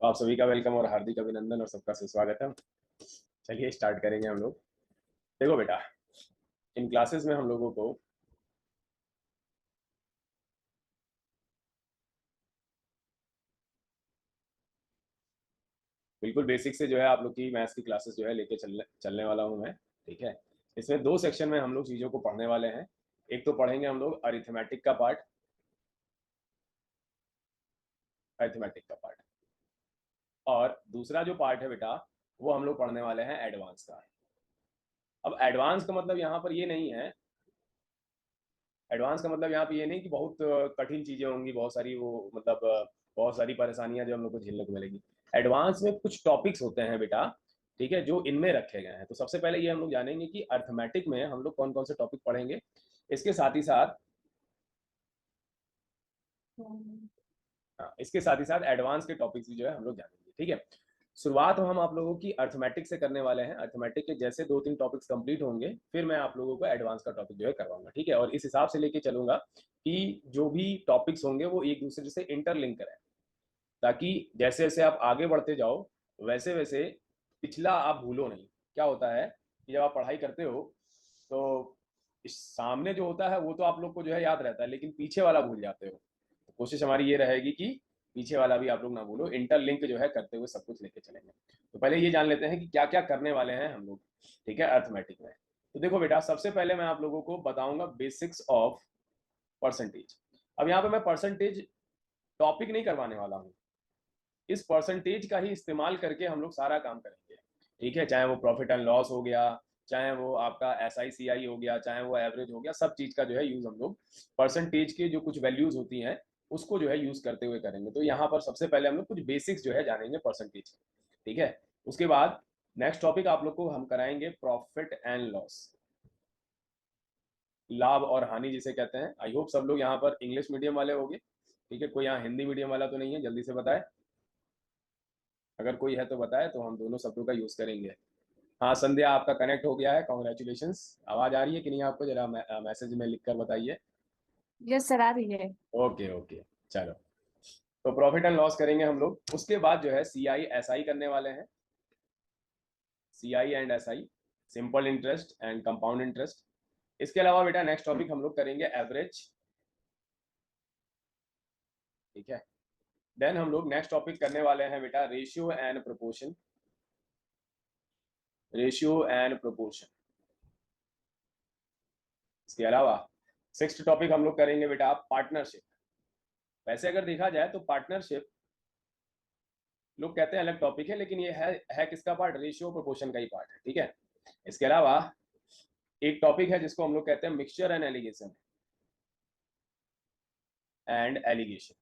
आप सभी का वेलकम और हार्दिक अभिनंदन और सबका सुस्वागत है। चलिए स्टार्ट करेंगे हम लोग। देखो बेटा, इन क्लासेस में हम लोगों को बिल्कुल बेसिक से जो है आप लोग की मैथ्स की क्लासेस जो है लेके चलने वाला हूँ मैं। ठीक है, इसमें दो सेक्शन में हम लोग चीज़ों को पढ़ने वाले हैं। एक तो पढ़ेंगे हम लोग अरिथमेटिक का पार्ट, और दूसरा जो पार्ट है बेटा वो हम लोग पढ़ने वाले हैं एडवांस का। अब एडवांस का मतलब यहाँ पर ये नहीं है, एडवांस का मतलब यहाँ पे ये नहीं कि बहुत कठिन चीजें होंगी, बहुत सारी वो मतलब बहुत सारी परेशानियां जो हम लोग को झेलने को मिलेगी। एडवांस में कुछ टॉपिक्स होते हैं बेटा, ठीक है, जो इनमें रखे गए हैं। तो सबसे पहले ये हम लोग जानेंगे कि अर्थमेटिक में हम लोग कौन कौन से टॉपिक पढ़ेंगे। इसके साथ ही साथ इसके साथ ही साथ एडवांस के टॉपिक्स भी जो है हम लोग जानेंगे। ठीक है, शुरुआत हम आप लोगों की अर्थमेटिक से करने वाले हैं। अर्थमेटिक के जैसे दो तीन टॉपिक्स कंप्लीट होंगे फिर मैं आप लोगों को एडवांस का टॉपिक जो है करवाऊंगा। ठीक है, और इस हिसाब से लेके चलूंगा कि जो भी टॉपिक्स होंगे वो एक दूसरे से इंटरलिंक करें, ताकि जैसे जैसे आप आगे बढ़ते जाओ वैसे वैसे पिछला आप भूलो नहीं। क्या होता है कि जब आप पढ़ाई करते हो तो इस सामने जो होता है वो तो आप लोग को जो है याद रहता है, लेकिन पीछे वाला भूल जाते हो। तो कोशिश हमारी ये रहेगी कि पीछे वाला भी आप लोग ना भूलो, इंटरलिंक जो है करते हुए सब कुछ लेके चलेंगे। तो पहले ये जान लेते हैं कि क्या क्या करने वाले हैं हम लोग। ठीक है, अर्थमेटिक में तो देखो बेटा, सबसे पहले मैं आप लोगों को बताऊंगा बेसिक्स ऑफ परसेंटेज। अब यहाँ पे मैं परसेंटेज टॉपिक नहीं करवाने वाला हूँ, इस परसेंटेज का ही इस्तेमाल करके हम लोग सारा काम करेंगे। ठीक है, चाहे वो प्रॉफिट एंड लॉस हो गया, चाहे वो आपका SICI हो गया, चाहे वो एवरेज हो गया, सब चीज का जो है यूज हम लोग परसेंटेज के जो कुछ वैल्यूज होती हैं उसको जो है यूज करते हुए करेंगे। तो यहाँ पर सबसे पहले हम लोग कुछ बेसिक्स जो है जानेंगे परसेंटेज। ठीक है, उसके बाद नेक्स्ट टॉपिक आप लोग को हम कराएंगे प्रॉफिट एंड लॉस, लाभ और हानि जिसे कहते हैं। आई होप सब लोग यहाँ पर इंग्लिश मीडियम वाले होंगे। ठीक है, कोई यहाँ हिंदी मीडियम वाला तो नहीं है? जल्दी से बताए, अगर कोई है तो बताए, तो हम दोनों शब्दों का यूज करेंगे। हाँ संध्या, आपका कनेक्ट हो गया है, कॉन्ग्रेचुलेशंस। आवाज आ रही है कि नहीं आपको? जरा मैसेज में लिख कर बताइए। यस सर, आ रही है। ओके ओके, चलो। तो प्रॉफिट एंड लॉस करेंगे हम लोग, उसके बाद जो है CI SI करने वाले हैं। CI and SI, simple interest and compound interest. इसके अलावा बेटा नेक्स्ट टॉपिक हम लोग करेंगे एवरेज। ठीक है, देन हम लोग नेक्स्ट टॉपिक करने वाले हैं बेटा ratio and proportion. Ratio and proportion. इसके अलावा सिक्स्थ टॉपिक हम लोग करेंगे बेटा पार्टनरशिप। वैसे अगर देखा जाए तो पार्टनरशिप लोग कहते हैं अलग टॉपिक है, लेकिन ये है किसका पार्ट? रेशियो प्रोपोर्शन का ही पार्ट है। ठीक है, इसके अलावा एक टॉपिक है जिसको हम लोग कहते हैं मिक्सचर एंड एलिगेशन, एलिगेशन।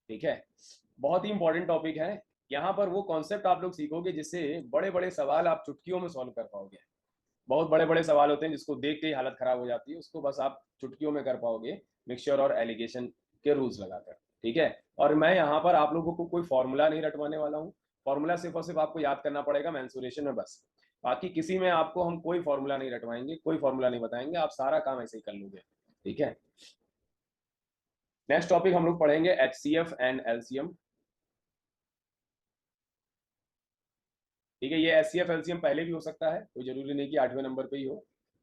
ठीक है, बहुत ही इंपॉर्टेंट टॉपिक है। यहाँ पर वो कॉन्सेप्ट आप लोग सीखोगे जिससे बड़े बड़े सवाल आप चुटकियों में सॉल्व कर पाओगे। बहुत बड़े बड़े सवाल होते हैं जिसको देख के ही हालत खराब हो जाती है, उसको बस आप चुटकियों में कर पाओगे मिक्सचर और एलिगेशन के रूल्स लगाकर। ठीक है, और मैं यहाँ पर आप लोगों को कोई फॉर्मूला नहीं रटवाने वाला हूँ। फॉर्मूला सिर्फ और सिर्फ आपको याद करना पड़ेगा मेंसुरेशन में बस। बाकी किसी में आपको हम कोई फॉर्मूला नहीं रटवाएंगे, कोई फॉर्मूला नहीं बताएंगे, आप सारा काम ऐसे ही कर लोगे। ठीक है, नेक्स्ट टॉपिक हम लोग पढ़ेंगे HCF एंड LCM। ठीक है, ये HCF LCM पहले भी हो सकता है, कोई जरूरी नहीं कि 8वें नंबर पे ही हो।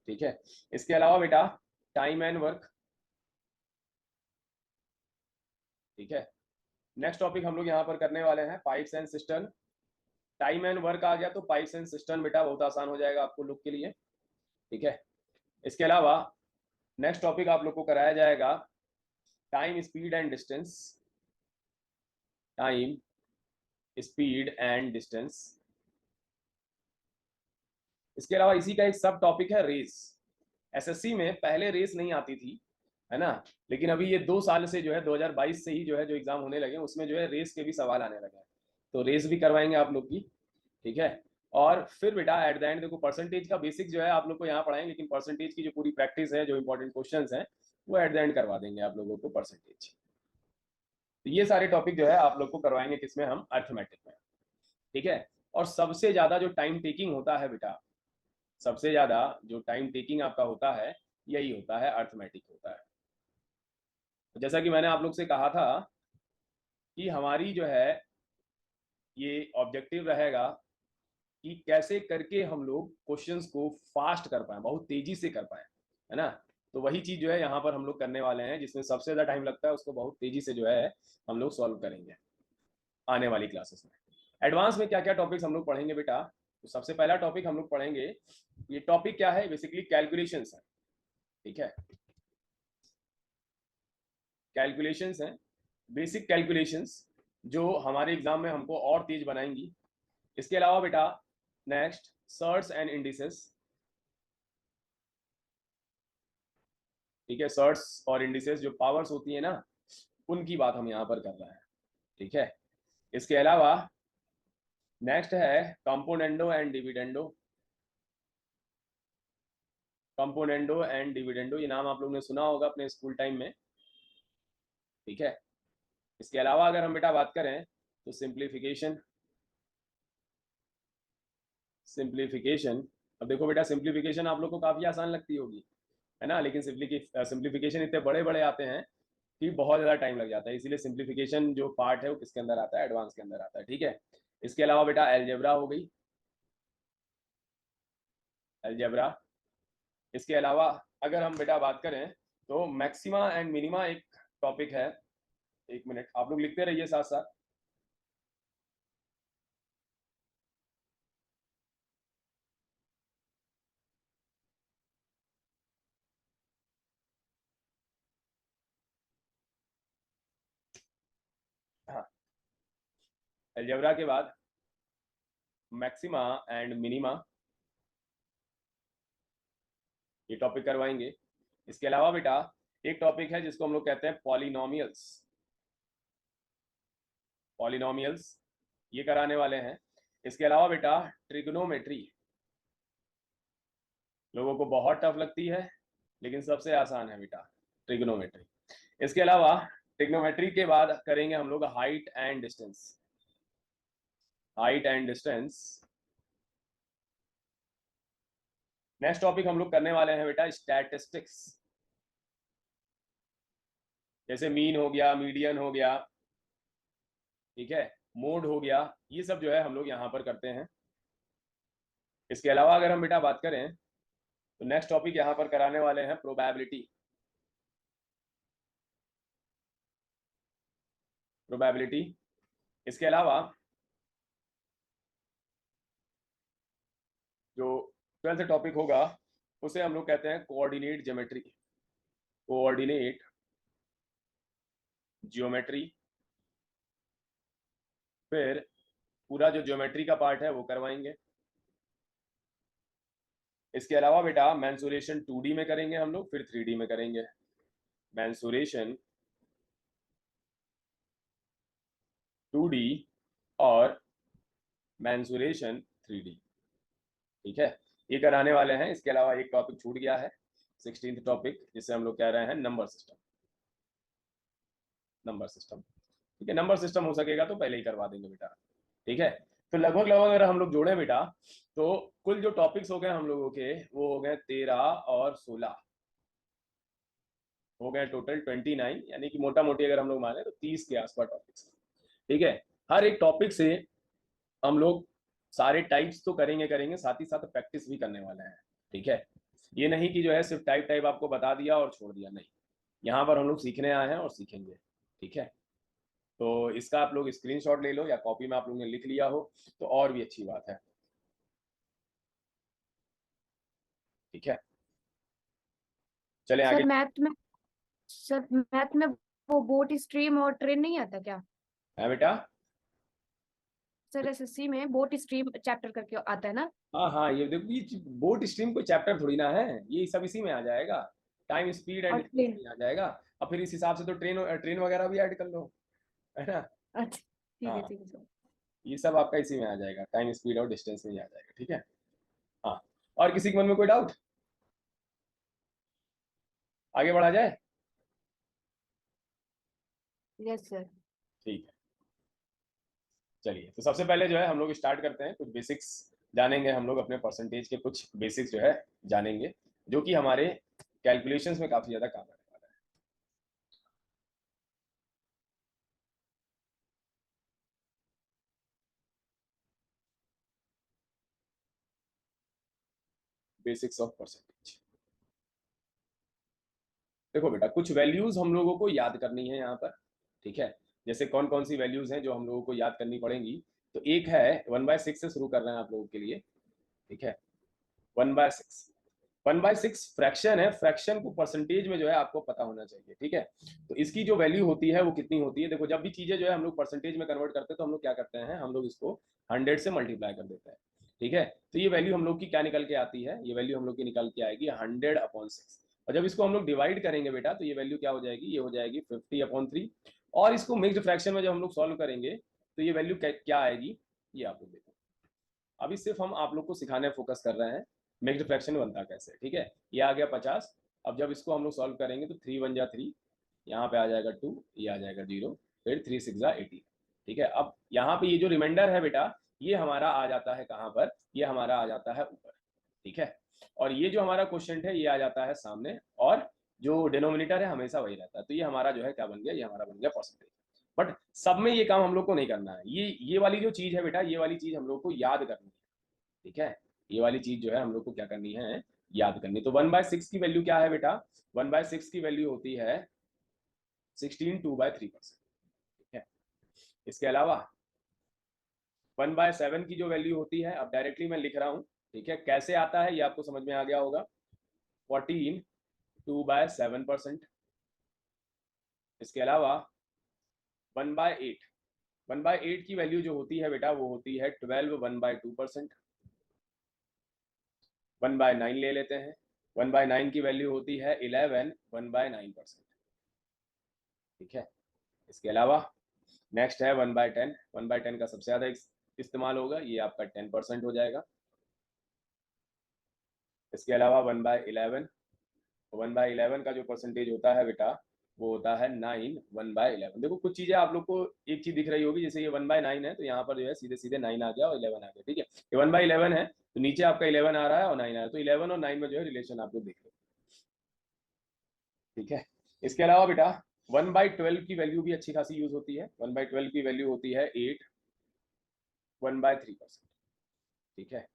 ठीक है, इसके अलावा बेटा टाइम एंड वर्क। ठीक है, नेक्स्ट टॉपिक हम लोग यहाँ पर करने वाले हैं pipes and system. Time and work आ गया तो पाइप्स एंड सिस्टम बेटा बहुत आसान हो जाएगा आपको लोग के लिए। ठीक है, इसके अलावा नेक्स्ट टॉपिक आप लोग को कराया जाएगा time speed and distance. Time speed and distance. इसके अलावा इसी का एक सब टॉपिक है रेस। SSC में पहले रेस नहीं आती थी, है ना, लेकिन अभी ये 2 साल से जो है 2022 से ही जो है जो एग्जाम होने लगे उसमें जो है रेस के भी सवाल आने लगे हैं। तो रेस भी करवाएंगे आप लोग की। ठीक है, और फिर बेटा एट द एंड देखो परसेंटेज का बेसिक जो है आप लोग को यहाँ पढ़ाएंगे, लेकिन परसेंटेज की जो पूरी प्रैक्टिस है, जो इंपॉर्टेंट क्वेश्चंस हैं, वो एट द एंड करवा देंगे आप लोगों को परसेंटेज। तो ये सारे टॉपिक जो है आप लोग को करवाएंगे किसमें? हम अर्थमेटिक में। ठीक है, और सबसे ज्यादा जो टाइम टेकिंग होता है बेटा, सबसे ज्यादा जो टाइम टेकिंग आपका होता है यही होता है, अर्थमेटिक होता है। तो जैसा कि मैंने आप लोग से कहा था कि हमारी जो है ये ऑब्जेक्टिव रहेगा कि कैसे करके हम लोग क्वेश्चंस को फास्ट कर पाए, बहुत तेजी से कर पाए, है ना। तो वही चीज जो है यहाँ पर हम लोग करने वाले हैं, जिसमें सबसे ज्यादा टाइम लगता है उसको बहुत तेजी से जो है हम लोग सॉल्व करेंगे आने वाली क्लासेस में। एडवांस में क्या क्या टॉपिक्स हम लोग पढ़ेंगे बेटा, तो सबसे पहला टॉपिक हम लोग पढ़ेंगे, ये टॉपिक क्या है, बेसिकली कैलकुलेशंस है, ठीक है। कैलकुलेशंस है, बेसिक कैलकुलेशंस, जो हमारे एग्जाम में हमको और तेज बनाएंगी। इसके अलावा बेटा नेक्स्ट सर्ट्स एंड इंडिसेस, ठीक है। सर्ट्स और इंडिसेस जो पावर्स होती है ना, उनकी बात हम यहाँ पर कर रहे हैं, ठीक है। इसके अलावा नेक्स्ट है componendo and dividendo. Componendo and dividendo, ये नाम आप लोगों ने सुना होगा अपने स्कूल टाइम में, ठीक है। इसके अलावा अगर हम बेटा बात करें तो सिंप्लीफिकेशन। सिंप्लीफिकेशन, अब देखो बेटा सिंप्लीफिकेशन आप लोग को काफी आसान लगती होगी, है ना, लेकिन सिंप्लीफिकेशन इतने बड़े बड़े आते हैं कि बहुत ज़्यादा टाइम लग जाता है, इसीलिए सिंप्लीफिकेशन जो पार्ट है वो किसके अंदर आता है, एडवांस के अंदर आता है, ठीक है। इसके अलावा बेटा एलजेब्रा हो गई, एलजेब्रा। इसके अलावा अगर हम बेटा बात करें तो मैक्सिमा एंड मिनिमा एक टॉपिक है, एक मिनट आप लोग लिखते रहिए साथ साथ। हाँ, एलजेब्रा के बाद मैक्सिमा एंड मिनिमा, ये टॉपिक करवाएंगे। इसके अलावा बेटा एक टॉपिक है जिसको हम लोग कहते हैं पॉलिनोमियल्स। पॉलिनोमियल्स ये कराने वाले हैं। इसके अलावा बेटा ट्रिग्नोमेट्री, लोगों को बहुत टफ लगती है लेकिन सबसे आसान है बेटा ट्रिग्नोमेट्री। इसके अलावा ट्रिग्नोमेट्री के बाद करेंगे हम लोग height and distance. Height and distance. Next topic हम लोग करने वाले हैं बेटा स्टैटिस्टिक्स, जैसे मीन हो गया, मीडियन हो गया, ठीक है, मोड हो गया, ये सब जो है हम लोग यहाँ पर करते हैं। इसके अलावा अगर हम बेटा बात करें तो नेक्स्ट टॉपिक यहाँ पर कराने वाले हैं प्रोबेबिलिटी। प्रोबेबिलिटी। इसके अलावा जो 12th टॉपिक होगा उसे हम लोग कहते हैं कोऑर्डिनेट ज्योमेट्री। Coordinate geometry. फिर पूरा जो ज्योमेट्री का पार्ट है वो करवाएंगे। इसके अलावा बेटा मेंसुरेशन 2D में करेंगे हम लोग, फिर 3D में करेंगे। मेंसुरेशन 2D और मेंसुरेशन 3D, ठीक है, ये कराने वाले हैं। इसके अलावा एक टॉपिक छूट गया है 16th टॉपिक, जिसे हम लोग कह रहे हैं नंबर सिस्टम। नंबर सिस्टम, ठीक है, नंबर सिस्टम हो सकेगा तो पहले ही करवा देंगे बेटा, ठीक है। तो लगभग लगभग अगर हम लोग जोड़े बेटा तो कुल जो टॉपिक्स हो गए हम लोगों के वो हो गए 13 और 16, हो गए टोटल 29, यानी कि मोटा मोटी अगर हम लोग माने तो 30 के आसपास टॉपिक्स, ठीक है। हर एक टॉपिक से हम लोग सारे टाइप्स तो करेंगे करेंगे, साथ ही साथ प्रैक्टिस भी करने वाले हैं, ठीक है। ये नहीं कि जो है सिर्फ टाइप टाइप आपको बता दिया और छोड़ दिया, नहीं, यहाँ पर हम लोग सीखने आए हैं और सीखेंगे, ठीक है। तो इसका आप लोग स्क्रीनशॉट ले लो या कॉपी में आप लोगों ने लिख लिया हो तो और भी अच्छी बात है, ठीक है। चले आगे। सर मैथ में वो बोट स्ट्रीम और ट्रेन नहीं आता क्या? है बेटा। सर एसएससी में बोट स्ट्रीम चैप्टर करके आता है ना? हाँ हाँ, ये देखो ये बोट स्ट्रीम कोई चैप्टर थोड़ी ना है, ये सब इसी में आ जाएगा, टाइम स्पीड एंड और डिस्टेंस ट्रेन। में आ जाएगा। और फिर इस हिसाब से तो ट्रेन ट्रेन वगैरह भी ऐड कर लो, है ना। अच्छा हाँ, ठीक है सर। ये सब आपका इसी में आ जाएगा, टाइम स्पीड और डिस्टेंस में ही आ जाएगा, ठीक है। हाँ, और किसी के मन में कोई डाउट, आगे बढ़ा जाए। Yes sir. ठीक है, चलिए तो सबसे पहले जो है हम लोग स्टार्ट करते हैं, कुछ बेसिक्स जानेंगे हम लोग, अपने परसेंटेज के कुछ बेसिक्स जो है जानेंगे, जो कि हमारे कैलकुलेशंस में काफी ज्यादा काम आने वाला है। Basics of percentage. देखो बेटा, कुछ वैल्यूज हम लोगों को याद करनी है यहाँ पर, ठीक है। जैसे कौन कौन सी वैल्यूज हैं जो हम लोगों को याद करनी पड़ेंगी। तो एक है 1/6 से शुरू कर रहे हैं आप लोगों के लिए, ठीक है। 1/6, 1/6 फ्रैक्शन है, फ्रैक्शन को परसेंटेज में जो है आपको पता होना चाहिए, ठीक है। तो इसकी जो वैल्यू होती है वो कितनी होती है। देखो, जब भी चीजें जो है हम लोग परसेंटेज में कन्वर्ट करते हैं तो हम लोग क्या करते हैं, हम लोग इसको 100 से मल्टीप्लाई कर देते हैं, ठीक है। तो ये वैल्यू हम लोग की क्या निकल के आती है, ये वैल्यू हम लोग की निकल के आएगी 100/6। और जब इसको हम लोग डिवाइड करेंगे बेटा, तो ये वैल्यू क्या हो जाएगी, ये हो जाएगी 50/3। और इसको मिक्स्ड फ्रैक्शन में जब हम लोग सॉल्व करेंगे तो ये वैल्यू क्या आएगी, ये आप लोग देखो। अभी सिर्फ हम आप लोग को सिखाने फोकस कर रहे हैं मिक्स्ड फ्रैक्शन बनता कैसे, ठीक है। ये आ गया 50। अब जब इसको हम लोग सॉल्व करेंगे तो 3 1 जा 3, यहाँ पे आ जाएगा 2, ये आ जाएगा 0, फिर 3 6 जा 18, ठीक है। अब यहाँ पे ये जो रिमाइंडर है बेटा, ये हमारा आ जाता है कहाँ पर, ये हमारा आ जाता है ऊपर, ठीक है। और ये जो हमारा क्वेश्चन है ये आ जाता है सामने, और जो डिनोमिनेटर है हमेशा वही रहता है। तो ये हमारा जो है क्या बन गया, ये हमारा बन गया परसेंटेज। बट सब में ये काम हम लोग को नहीं करना है। ये वाली जो चीज है बेटा, ये वाली चीज हम लोग को याद करनी है, ठीक है। ये वाली चीज जो है हम लोग को क्या करनी है, याद करनी। तो 1/6 की वैल्यू क्या है बेटा, 1/6 की वैल्यू होती है 16 2/3%, ठीक है। इसके अलावा 1/7 की जो वैल्यू होती है, अब डायरेक्टली मैं लिख रहा हूं, ठीक है। कैसे आता है ये आपको समझ में आ गया होगा। 14 2/7%। इसके अलावा 1/8, 1/8 की वैल्यू जो होती है बेटा, वो होती है 12 1/2%। 1/9 ले लेते हैं, 1/9 की वैल्यू होती है 11 1/9%, ठीक है। इसके अलावा नेक्स्ट है 1/10, 1/10 का सबसे ज्यादा इस्तेमाल होगा, ये आपका 10% हो जाएगा। इसके अलावा 1/11, 1/11 का जो परसेंटेज होता है बेटा, वो होता है 9 1/11। देखो, कुछ चीजें आप लोग को एक चीज दिख रही होगी, जैसे ये 1/9 है तो यहाँ पर जो है सीधे सीधे 9 आ गया और 11 आ गया, ठीक है। ये 1/11 है तो नीचे आपका 11 आ रहा है और 9 आ रहा है, तो 11 और 9 में जो है रिलेशन आप लोग देख रहे हो, ठीक है। इसके अलावा बेटा 1/12 की वैल्यू भी अच्छी खासी यूज होती है। 1/12 की वैल्यू होती है 8 1/3%, ठीक है।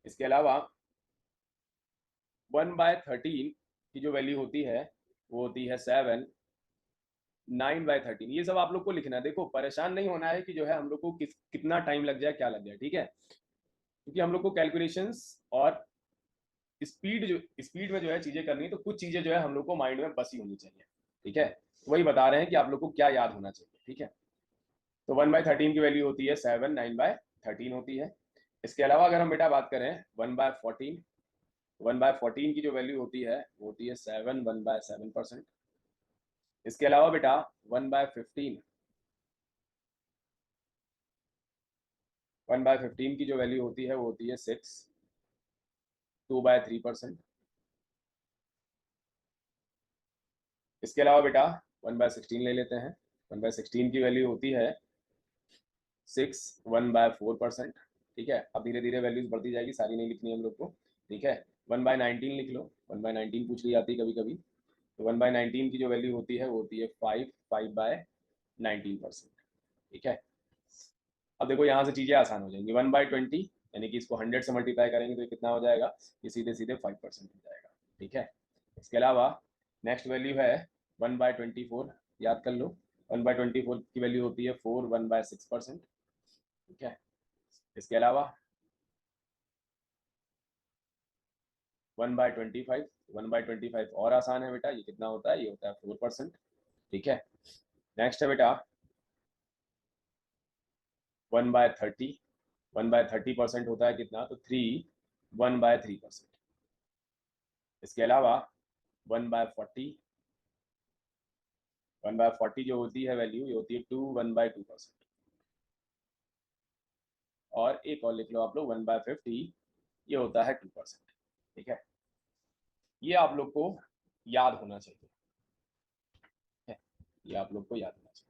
इसके अलावा 1/13 की जो वैल्यू होती है वो होती है 7 9/13। ये सब आप लोग को लिखना है। देखो, परेशान नहीं होना है कि जो है हम लोग को कितना टाइम लग जाए, क्या लग जाए, ठीक है। क्योंकि हम लोग को कैलकुलेशंस और स्पीड में जो है चीजें करनी है, तो कुछ चीजें जो है हम लोग को माइंड में बसी होनी चाहिए, ठीक है। वही बता रहे हैं कि आप लोग को क्या याद होना चाहिए, ठीक है। तो 1/13 की वैल्यू होती है 7 9/13 होती है। इसके अलावा अगर हम बेटा बात करें 1/14, 1/14 की जो वैल्यू होती है वो होती है 7 1/7%। इसके अलावा बेटा 1/15, 1/15 की जो वैल्यू होती है वो होती है 6 2/3%। इसके अलावा बेटा 1/16 ले लेते हैं। 1/16 की वैल्यू होती है 6 1/4%, ठीक है। अब धीरे धीरे वैल्यूज बढ़ती जाएगी, सारी नहीं लिखनी हम लोग को, ठीक है। 1/19 लिख लो, 1/19 पूछ ली जाती है कभी कभी। तो 1/19 की जो वैल्यू होती है वो होती है 5/19%, ठीक है। अब देखो यहाँ से चीजें आसान हो जाएंगी। 1/20 यानी कि इसको 100 से मल्टीप्लाई करेंगे तो ये कितना हो जाएगा, ये सीधे सीधे 5% हो जाएगा, ठीक है। इसके अलावा नेक्स्ट वैल्यू है 1/24, याद कर लो। 1/24 की वैल्यू होती है 4 1/6%, ठीक है। इसके अलावा 1/25, 1/25 और आसान है बेटा, ये कितना होता है, ये होता है 4%, ठीक है। नेक्स्ट है बेटा 1/30, 1/30% होता है कितना, तो 3 1/3%। इसके अलावा 1/40, 1/40 जो होती है वैल्यू, ये होती है 2 1/2%। और एक और लिख लो आप लोग 1/50, ये होता है 2%, ठीक है। ये आप लोग को याद होना चाहिए, है? ये आप लोग को याद होना चाहिए।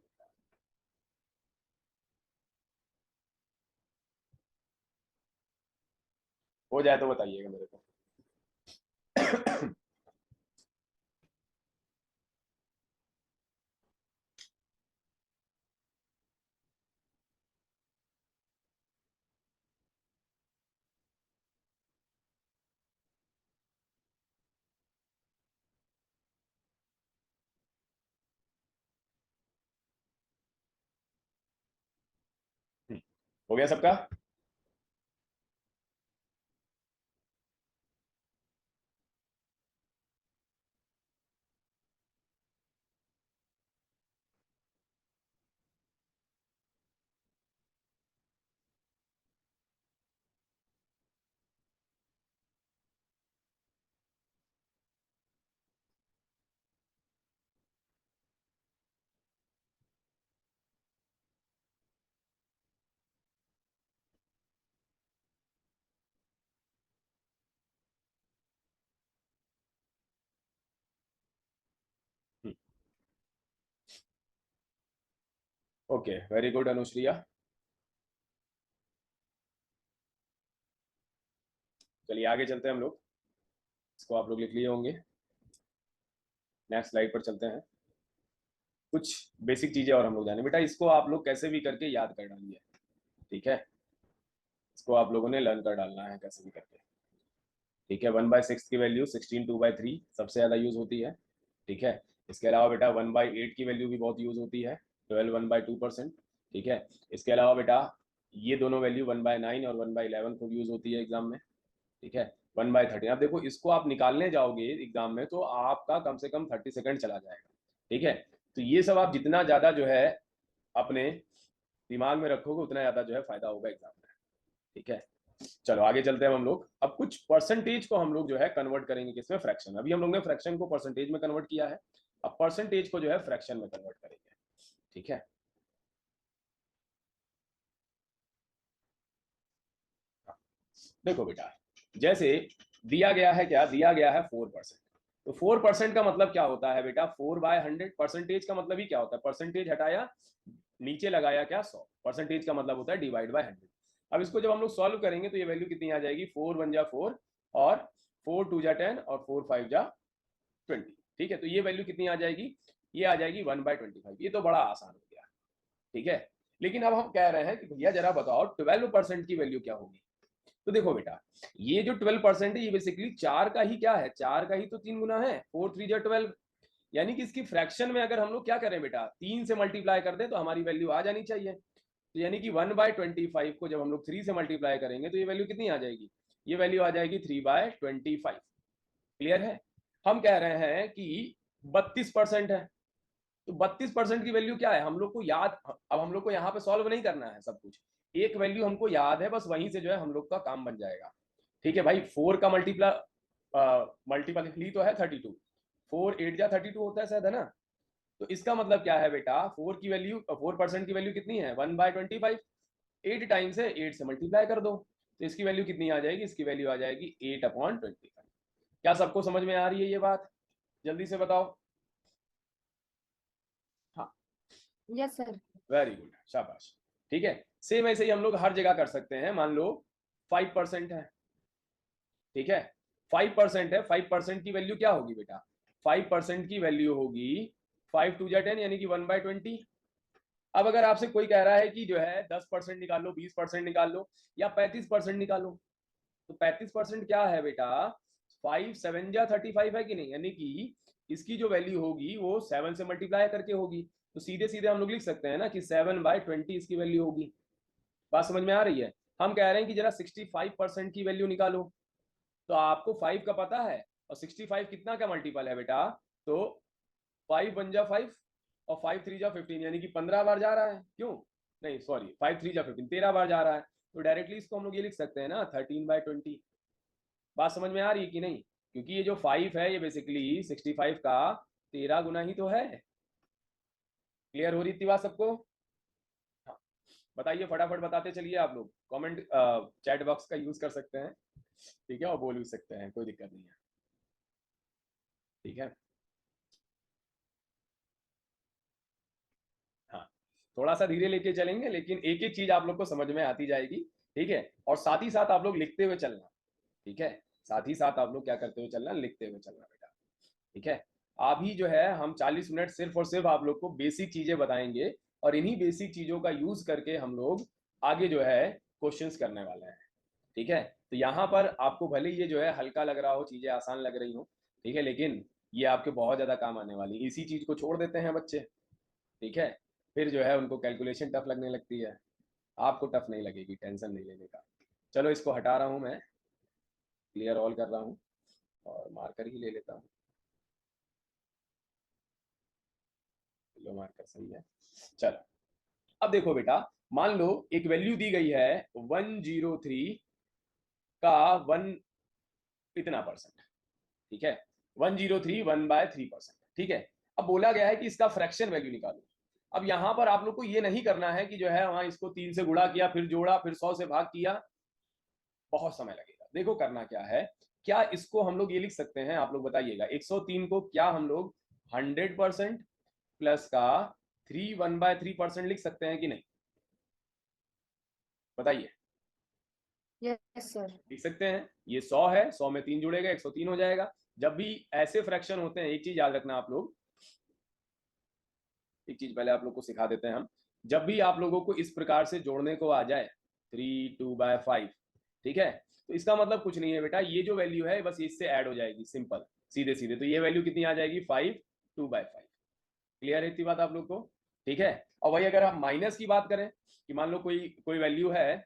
हो जाए तो बताइएगा मेरे को। हो गया सबका? Okay, very good Anushriya. चलिए आगे चलते हैं हम लोग। इसको आप लोग लिख लिए होंगे। नेक्स्ट स्लाइड पर चलते हैं। कुछ बेसिक चीजें और हम लोग जाने। बेटा इसको आप लोग कैसे भी करके याद कर डालिए, ठीक है? इसको आप लोगों ने लर्न कर डालना है कैसे भी करके, ठीक है? 1/6 की वैल्यू 16 2/3 सबसे ज्यादा यूज होती है, ठीक है? इसके अलावा बेटा 1/8 की वैल्यू भी बहुत यूज होती है, 12 1/2%, ठीक है? इसके अलावा बेटा ये दोनों वैल्यू 1/9 और 1/11 खूब यूज होती है एग्जाम में, ठीक है? 1/13। अब देखो इसको आप निकालने जाओगे एग्जाम में तो आपका कम से कम 30 सेकंड चला जाएगा, ठीक है? तो ये सब आप जितना ज्यादा जो है अपने दिमाग में रखोगे उतना ज्यादा जो है फायदा होगा एग्जाम में, ठीक है? चलो आगे चलते हैं हम लोग। अब कुछ परसेंटेज को हम लोग जो है कन्वर्ट करेंगे किसमें? फ्रैक्शन। अभी हम लोग ने फ्रैक्शन को परसेंटेज में कन्वर्ट किया है, अब परसेंटेज को जो है फ्रैक्शन में कन्वर्ट करेंगे, ठीक है? देखो बेटा, जैसे दिया गया है, क्या दिया गया है? 4%। तो 4% का मतलब क्या होता है बेटा? 4/100। परसेंटेज का मतलब ही क्या होता है? परसेंटेज हटाया, नीचे लगाया क्या? 100। परसेंटेज का मतलब होता है डिवाइड बाय 100। अब इसको जब हम लोग सॉल्व करेंगे तो ये वैल्यू कितनी आ जाएगी? 4 1 जा 4 और 4 2 जा 10 और 4 5 जा 20, ठीक है? तो ये वैल्यू कितनी आ जाएगी? ये आ जाएगी 1/25। ये तो बड़ा आसान हो गया, ठीक है? लेकिन अब हम कह रहे हैं कि भैया जरा बताओ 12% की वैल्यू क्या होगी? तो देखो बेटा, ये जो 12% है ये बेसिकली 4 का ही क्या है? 4 का ही तो 3 गुना है, 4 3 जा 12। यानी कि इसकी फ्रैक्शन में अगर हम लोग क्या करें बेटा, 3 से मल्टीप्लाई कर दें तो हमारी वैल्यू आ जानी चाहिए। तो यानी कि 1/25 को जब हम लोग 3 से मल्टीप्लाई करेंगे तो ये वैल्यू कितनी आ जाएगी? ये वैल्यू आ जाएगी 3/25। क्लियर है? हम कह रहे हैं कि 32% है, तो 32% की वैल्यू क्या है हम लोग को याद। अब हम लोग को यहाँ पे सॉल्व नहीं करना है सब कुछ, एक वैल्यू हमको याद है, बस वहीं से जो है हम लोग का काम बन जाएगा, ठीक है भाई? 4 का मल्टीपल ही तो है 32। 4 8 जा 32 होता है शायद, है ना? तो इसका मतलब क्या है बेटा? 4% की वैल्यू कितनी है? 1/25। 8 टाइम्स है, 8 से मल्टीप्लाई कर दो तो इसकी वैल्यू कितनी आ जाएगी? इसकी वैल्यू आ जाएगी 8/25। क्या सबको समझ में आ रही है ये बात? जल्दी से बताओ। हाँ, यस सर। वेरी गुड, शाबाश, ठीक है? सेम ऐसे ही हम लोग हर जगह कर सकते हैं। मान लो 5% है, ठीक है? 5% है, 5% की वैल्यू क्या होगी बेटा? 5% की वैल्यू होगी 5 2 जा 10 यानी कि 1/20। अब अगर आपसे कोई कह रहा है कि जो है 10% निकाल लो, 20% निकाल लो या 35% निकालो, तो 35% क्या है बेटा? 5 7 जा 35 है कि नहीं? यानी कि इसकी जो वैल्यू होगी वो 7 से मल्टीप्लाई करके होगी। तो सीधे सीधे हम लोग लिख सकते हैं ना कि 7/20 इसकी वैल्यू होगी। बात समझ में आ रही है? हम कह रहे हैं कि जरा 65% की वैल्यू निकालो। तो आपको 5 का पता है और 65 कितना का मल्टीपल है बेटा? तो 5 1 जा 5 और 5 3 जा 15 यानी कि 15 बार जा रहा है। क्यों नहीं, सॉरी, 5 3 जा 15 13 बार जा रहा है। तो डायरेक्टली इसको हम लोग ये लिख सकते हैं ना 13/20। बात समझ में आ रही है कि नहीं? क्योंकि ये जो 5 है ये बेसिकली 65 का 13 गुना ही तो है। क्लियर हो रही थी बात सबको? हाँ, बताइए फटाफट बताते चलिए। आप लोग कमेंट चैट बॉक्स का यूज कर सकते हैं, ठीक है? और बोल भी सकते हैं, कोई दिक्कत नहीं है, ठीक है? हाँ, थोड़ा सा धीरे लेके चलेंगे लेकिन एक एक चीज आप लोग को समझ में आती जाएगी, ठीक है? और साथ ही साथ आप लोग लिखते हुए चलना, ठीक है? साथ ही साथ आप लोग क्या करते हुए चलना? लिखते हुए चलना बेटा, ठीक है? अभी जो है हम 40 मिनट सिर्फ और सिर्फ आप लोग को बेसिक चीजें बताएंगे और इन्हीं बेसिक चीजों का यूज करके हम लोग आगे जो है क्वेश्चंस करने वाले हैं, ठीक है? तो यहाँ पर आपको भले ये जो है हल्का लग रहा हो, चीजें आसान लग रही हो, ठीक है, लेकिन ये आपके बहुत ज्यादा काम आने वाली। इसी चीज को छोड़ देते हैं बच्चे, ठीक है? फिर जो है उनको कैलकुलेशन टफ लगने लगती है, आपको टफ नहीं लगेगी, टेंशन नहीं लेने का। चलो इसको हटा रहा हूं मैं, क्लियर ऑल कर रहा हूं और मार्कर ही ले लेता हूं। लो मार्कर सही है। चलो अब देखो बेटा, मान लो एक वैल्यू दी गई है 103 का 1 इतना परसेंट, ठीक है, 103 1/3%, ठीक है। अब बोला गया है कि इसका फ्रैक्शन वैल्यू निकालो। अब यहां पर आप लोग को ये नहीं करना है कि जो है वहां इसको 3 से गुणा किया, फिर जोड़ा, फिर 100 से भाग किया, बहुत समय लगेगा। देखो करना क्या है, क्या इसको हम लोग ये लिख सकते हैं, आप लोग बताइएगा, 103 को क्या हम लोग 100% प्लस का 3 1/3% लिख सकते हैं कि नहीं, बताइए। Yes sir. लिख सकते हैं। ये 100 है, 100 में 3 जुड़ेगा, 103 हो जाएगा। जब भी ऐसे फ्रैक्शन होते हैं, एक चीज याद रखना आप लोग, एक चीज पहले आप लोग को सिखा देते हैं हम। जब भी आप लोगों को इस प्रकार से जोड़ने को आ जाए 3 2/5, ठीक है, तो इसका मतलब कुछ नहीं है बेटा, ये जो वैल्यू है बस इससे ऐड हो जाएगी, सिंपल सीधे सीधे। तो ये वैल्यू कितनी आ जाएगी, 5 2/5। क्लियर है इतनी बात आप लोग को, ठीक है। और वही अगर हम माइनस की बात करें कि मान लो कोई कोई वैल्यू है,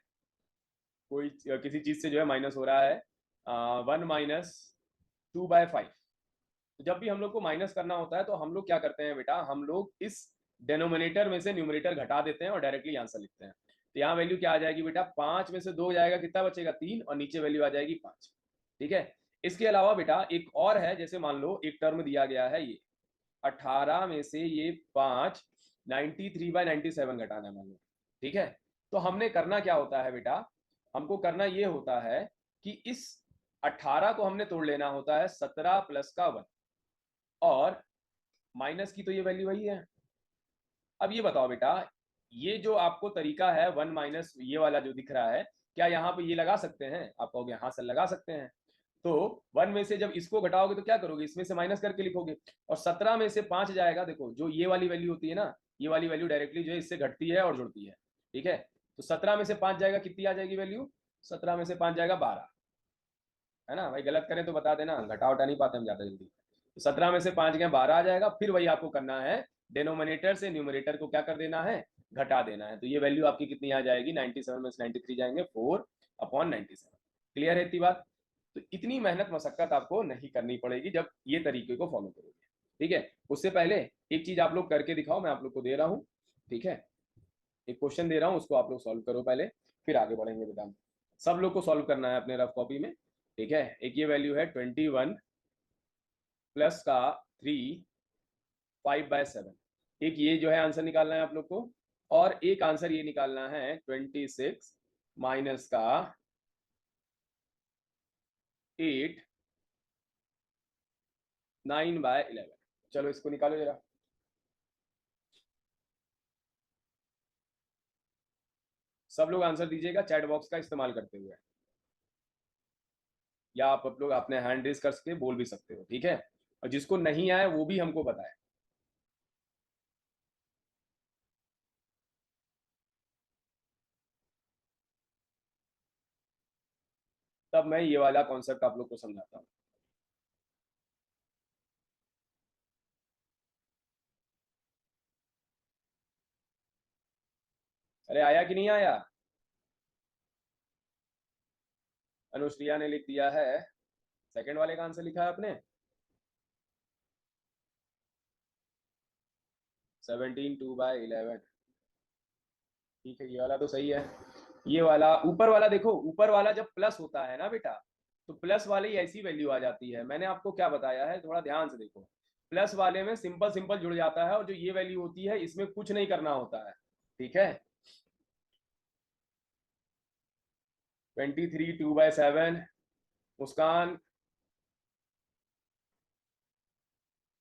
कोई किसी चीज से जो है माइनस हो रहा है 1 - 2/5, तो जब भी हम लोग को माइनस करना होता है तो हम लोग क्या करते हैं बेटा, हम लोग इस डेनोमिनेटर में से न्यूमरेटर घटा देते हैं और डायरेक्टली आंसर लिखते हैं। तो यहाँ वैल्यू क्या आ जाएगी बेटा, 5 में से 2 जाएगा, कितना बचेगा 3, और नीचे वैल्यू आ जाएगी 5, ठीक है। इसके अलावा बेटा एक और है, जैसे मान लो एक टर्म दिया गया है ये 18 में से ये 5 93/97 घटाना है मान लो, ठीक है। तो हमने करना क्या होता है बेटा, हमको करना ये होता है कि इस 18 को हमने तोड़ लेना होता है 17 प्लस का 1, और माइनस की तो ये वैल्यू वही है। अब ये बताओ बेटा, ये जो आपको तरीका है 1 माइनस ये वाला जो दिख रहा है, क्या यहाँ पे ये लगा सकते हैं, आप कहोगे हाँ सर लगा सकते हैं। तो 1 में से जब इसको घटाओगे तो क्या करोगे, इसमें से माइनस करके लिखोगे, और 17 में से 5 जाएगा, देखो जो ये वाली वैल्यू होती है ना, ये वाली वैल्यू डायरेक्टली जो है इससे घटती है और जुड़ती है, ठीक है। तो 17 में से 5 जाएगा, कितनी आ जाएगी वैल्यू, 17 में से 5 जाएगा 12, है ना भाई, गलत करें तो बता देना, घटा उठा नहीं पाते हम ज्यादा जल्दी। तो 17 में से 5 गए 12 आ जाएगा, फिर वही आपको करना है, डेनोमिनेटर से न्यूमरेटर को क्या कर देना है, घटा देना है। तो ये वैल्यू आपकी कितनी आ जाएगी, 97 में से 93 जाएंगे 4/97। क्लियर है इतनी बात। तो इतनी मेहनत मशक्कत आपको नहीं करनी पड़ेगी जब ये तरीके को फॉलो करोगे, ठीक है। उससे पहले एक चीज आप लोग करके दिखाओ, मैं आप लोग को दे रहा हूँ, ठीक है। एक क्वेश्चन दे रहा हूँ, उसको आप लोग सॉल्व करो पहले, फिर आगे बढ़ेंगे बेटा। सब लोग को सॉल्व करना है अपने रफ कॉपी में, ठीक है। एक ये वैल्यू है 21 प्लस का 3 5/7, एक ये जो है आंसर निकालना है आप लोग को, और एक आंसर ये निकालना है 26 माइनस का 8 9/11। चलो इसको निकालो जरा। सब लोग आंसर दीजिएगा चैट बॉक्स का इस्तेमाल करते हुए, या आप लोग अपने हैंड रेज करके बोल भी सकते हो, ठीक है। और जिसको नहीं आए वो भी हमको बताए। तब मैं ये वाला कॉन्सेप्ट आप लोग को समझाता हूँ। अरे आया कि नहीं आया, अनुश्रिया ने लिख दिया है, सेकंड वाले का आंसर लिखा है आपने 17 2/11, ठीक है। ये वाला तो सही है। ये वाला ऊपर वाला देखो, ऊपर वाला जब प्लस होता है ना बेटा, तो प्लस वाले ही ऐसी वैल्यू आ जाती है। मैंने आपको क्या बताया है, थोड़ा ध्यान से देखो, प्लस वाले में सिंपल सिंपल जुड़ जाता है, और जो ये वैल्यू होती है इसमें कुछ नहीं करना होता है, ठीक है। 23 2/7, मुस्कान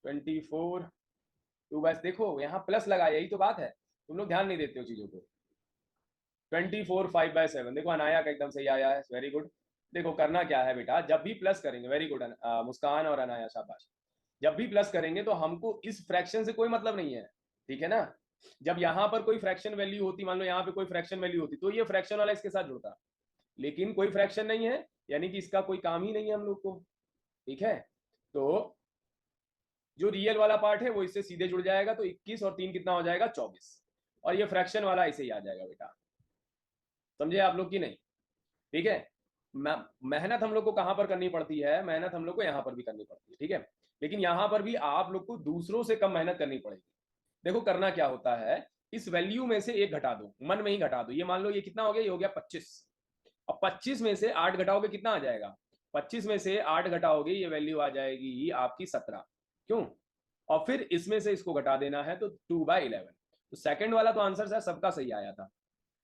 24 2/, देखो यहाँ प्लस लगा, यही तो बात है, तुम लोग ध्यान नहीं देते हो चीजों को। 24 5/7, देखो अनाया का एकदम सही आया है, वेरी गुड। देखो करना क्या है बेटा, जब भी प्लस करेंगे, वेरी गुड मुस्कान और अनाया, शाबाश। जब भी प्लस करेंगे तो हमको इस फ्रैक्शन से कोई मतलब नहीं है, ठीक है ना। जब यहाँ पर कोई फ्रैक्शन वैल्यू होती, मान लो यहाँ पे कोई फ्रैक्शन वैल्यू होती, तो ये फ्रैक्शन वाला इसके साथ जुड़ता, लेकिन कोई फ्रैक्शन नहीं है, यानी कि इसका कोई काम ही नहीं है हम लोग को, ठीक है। तो जो रियल वाला पार्ट है वो इससे सीधे जुड़ जाएगा, तो 21 और 3 कितना हो जाएगा 24, और ये फ्रैक्शन वाला ऐसे ही आ जाएगा बेटा, समझे आप लोग की नहीं? ठीक है, मेहनत हम लोग को कहां पर करनी पड़ती है? मेहनत हम लोग को यहाँ पर भी करनी पड़ती है, ठीक है, लेकिन यहाँ पर भी आप लोग को दूसरों से कम मेहनत करनी पड़ेगी। देखो करना क्या होता है, इस वैल्यू में से एक घटा दो, मन में ही घटा दो। ये मान लो ये कितना हो गया, ये हो गया 25। अब 25 में से 8 घटाओगे कितना आ जाएगा? 25 में से 8 घटाओगे, ये वैल्यू आ जाएगी आपकी 17। क्यों? और फिर इसमें से इसको घटा देना है तो 2/11। तो सेकंड वाला तो आंसर शायद सबका सही आया था,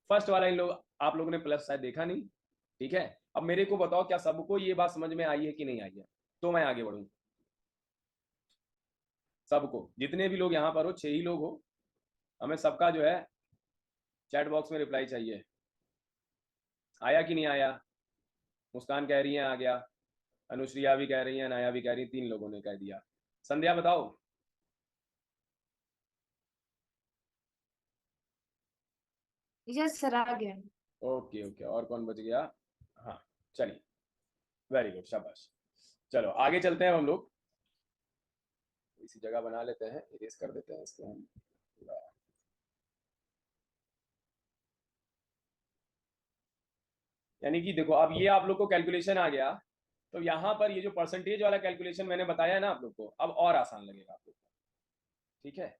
फर्स्ट वाला इन लोग आप लोगों ने प्लस शायद देखा नहीं। ठीक है, अब मेरे को बताओ क्या सबको ये बात समझ में आई है कि नहीं आई है, तो मैं आगे बढ़ूं। सबको, जितने भी लोग यहाँ पर हो, 6 ही लोग हो, हमें सबका जो है चैट बॉक्स में रिप्लाई चाहिए। आया कि नहीं आया? मुस्कान कह रही है आ गया, अनुश्रिया भी कह रही है, नाया भी कह रही है, 3 लोगों ने कह दिया। संध्या बताओ। यस सर आ गया। ओके ओके, और कौन बच गया? हाँ, चलिए, वेरी गुड, शाबाश। चलो आगे चलते हैं हम लोग, इसी जगह बना लेते हैं, इरेज कर देते हैं इसको हम। यानी कि देखो अब ये आप लोग को कैलकुलेशन आ गया, तो यहाँ पर ये जो परसेंटेज वाला कैलकुलेशन मैंने बताया है ना आप लोग को, अब और आसान लगेगा आप लोग को। ठीक है,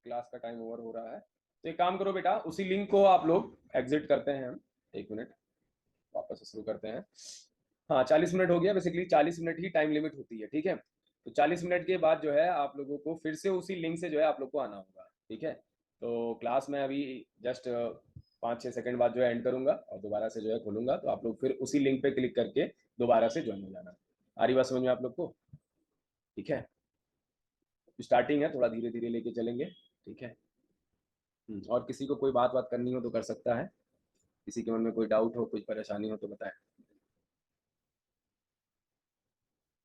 क्लास का टाइम ओवर हो रहा है, तो एक काम करो बेटा, उसी लिंक को आप लोग एग्जिट करते हैं हम, 1 मिनट, वापस से शुरू करते हैं। हाँ 40 मिनट हो गया, बेसिकली 40 मिनट ही टाइम लिमिट होती है। ठीक है, तो 40 मिनट के बाद जो है आप लोगों को फिर से उसी लिंक से जो है आप लोग को आना होगा। ठीक है, तो क्लास में अभी जस्ट 5-6 सेकंड बाद जो है एंड करूंगा और दोबारा से जो है खोलूंगा, तो आप लोग फिर उसी लिंक पे क्लिक करके दोबारा से ज्वाइन हो जाना। आ रही बात समझ में आप लोग को? ठीक है, स्टार्टिंग है, थोड़ा धीरे धीरे लेके चलेंगे। ठीक है, और किसी को कोई बात करनी हो तो कर सकता है, किसी के मन में कोई डाउट हो, कोई परेशानी हो तो बताएं।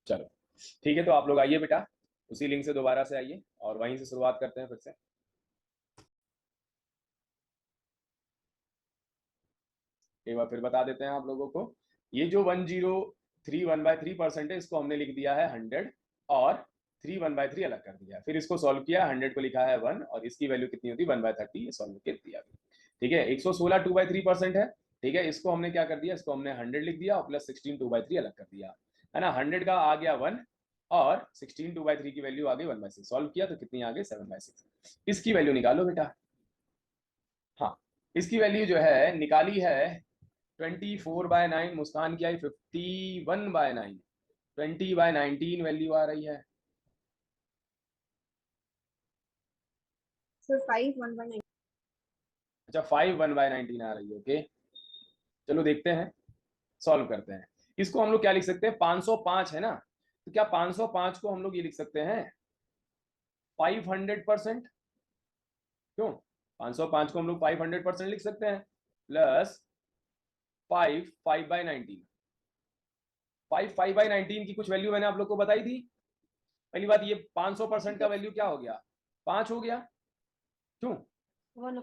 चलो ठीक है, तो आप लोग आइए बेटा, उसी लिंक से दोबारा से आइए और वहीं से शुरुआत करते हैं फिर से। एक बार फिर बता देते हैं आप लोगों को, ये जो 103 1/3% है, इसको हमने लिख दिया है 100 और 3 1/3 अलग कर दिया, फिर इसको सॉल्व किया, 100 को लिखा है 1 और इसकी वैल्यू कितनी होती है 1/30, ये सॉल्व कर दिया। ठीक है, 116 2/3% है। ठीक है, इसको हमने क्या कर दिया, इसको हमने 100 लिख दिया और प्लस 16 2/3 अलग कर दिया, है ना। 100 का आ गया 1 और 16 2/3 की वैल्यू आ गई 1/6, सॉल्व किया तो कितनी आ गई 7/6। इसकी वैल्यू निकालो बेटा। हाँ, इसकी वैल्यू जो है निकाली है 24/9, मुस्कान की आई 51/9, 20/19 वैल्यू आ रही है। सर 5 1/9। अच्छा 5 1/19 आ रही है, ओके। चलो देखते हैं, सॉल्व करते हैं। इसको हम लोग क्या लिख सकते हैं, 505 है ना, तो क्या 505 को हम लोग ये लिख सकते हैं 500%? क्यों, 505 को हम लोग 500% लिख सकते हैं, प्लस 5 5/19। 5 5/19 की कुछ वैल्यू मैंने आप लोग को बताई थी। पहली बात, ये 500% का वैल्यू क्या हो गया, 5 हो गया। क्यों, 1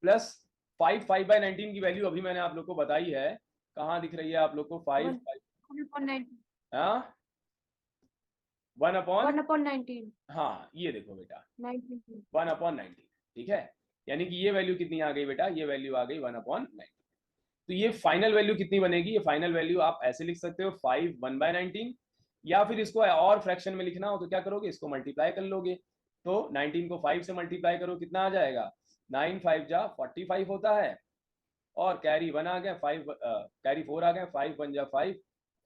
प्लस 5 5/19 की वैल्यू अभी मैंने आप लोग को बताई है, कहाँ दिख रही है आप लोग को 5 हाँ 1/19। हाँ ये देखो बेटा 19। 1/19। ठीक है, यानी कि ये वैल्यू कितनी आ गई बेटा, ये वैल्यू आ गई 1/19। तो ये फाइनल वैल्यू कितनी बनेगी, ये फाइनल वैल्यू आप ऐसे लिख सकते हो 5 1/19, या फिर इसको और फ्रैक्शन में लिखना हो तो क्या करोगे, इसको मल्टीप्लाई कर लोगे, तो 19 को 5 से मल्टीप्लाई करो, कितना आ जाएगा, 9 5 जा 45 होता है, और कैरी 1 आ गया, 5 कैरी 4 आ गया, 5 1 जा 5,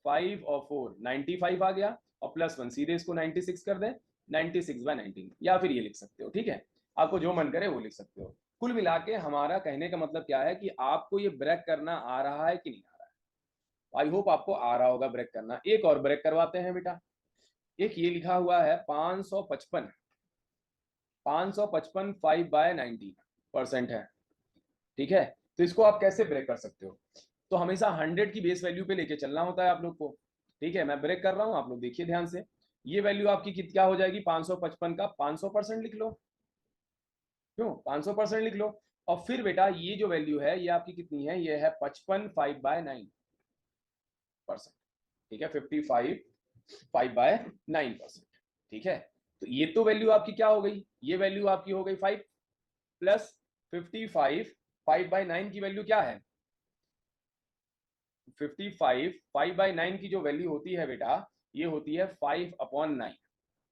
5 और 4 95 आ गया, और +1 सीधे इसको 96 कर दें, 96/19, या फिर ये लिख सकते हो। ठीक है, आपको जो मन करे वो लिख सकते हो। कुल मिला के हमारा कहने का मतलब क्या है कि आपको ये ब्रेक करना आ रहा है कि नहीं आ रहा है। आई होप आपको आ रहा होगा ब्रेक करना। एक और ब्रेक करवाते हैं बेटा, एक ये लिखा हुआ है 555, 555 5/19% है। ठीक है, तो इसको आप कैसे ब्रेक कर सकते हो, तो हमेशा 100 की बेस वैल्यू पे लेके चलना होता है आप लोग को। ठीक है, मैं ब्रेक कर रहा हूं, आप लोग देखिए ध्यान से, ये वैल्यू आपकी क्या हो जाएगी, 555 का 500% लिख लो। क्यों, 500% लिख लो, और फिर बेटा ये जो वैल्यू है ये आपकी कितनी है, ये है 55 5/9%। ठीक है, 55 5/9%। ठीक है, तो ये तो वैल्यू आपकी क्या हो गई, ये वैल्यू आपकी हो गई 5 प्लस 55, 5/9 की वैल्यू क्या है 55, 5/9 की जो वैल्यू होती है बेटा, ये होती है 5/9।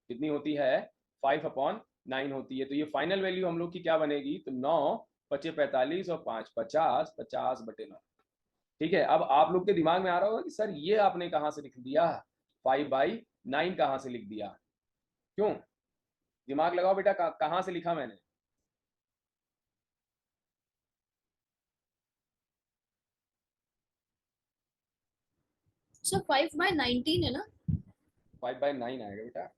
कितनी होती है 5/9 होती है। तो ये फाइनल वैल्यू हम लोग की क्या बनेगी, तो 9 बचे 45 और 5 50, 50/9। ठीक है, अब आप लोग के दिमाग में आ रहा होगा कि सर ये आपने कहाँ से लिख दिया, 5/9 कहाँ से लिख दिया, क्यों, दिमाग लगाओ बेटा, कहाँ से लिखा मैंने। सर 5/19 है ना? 5/9 आएगा बेटा,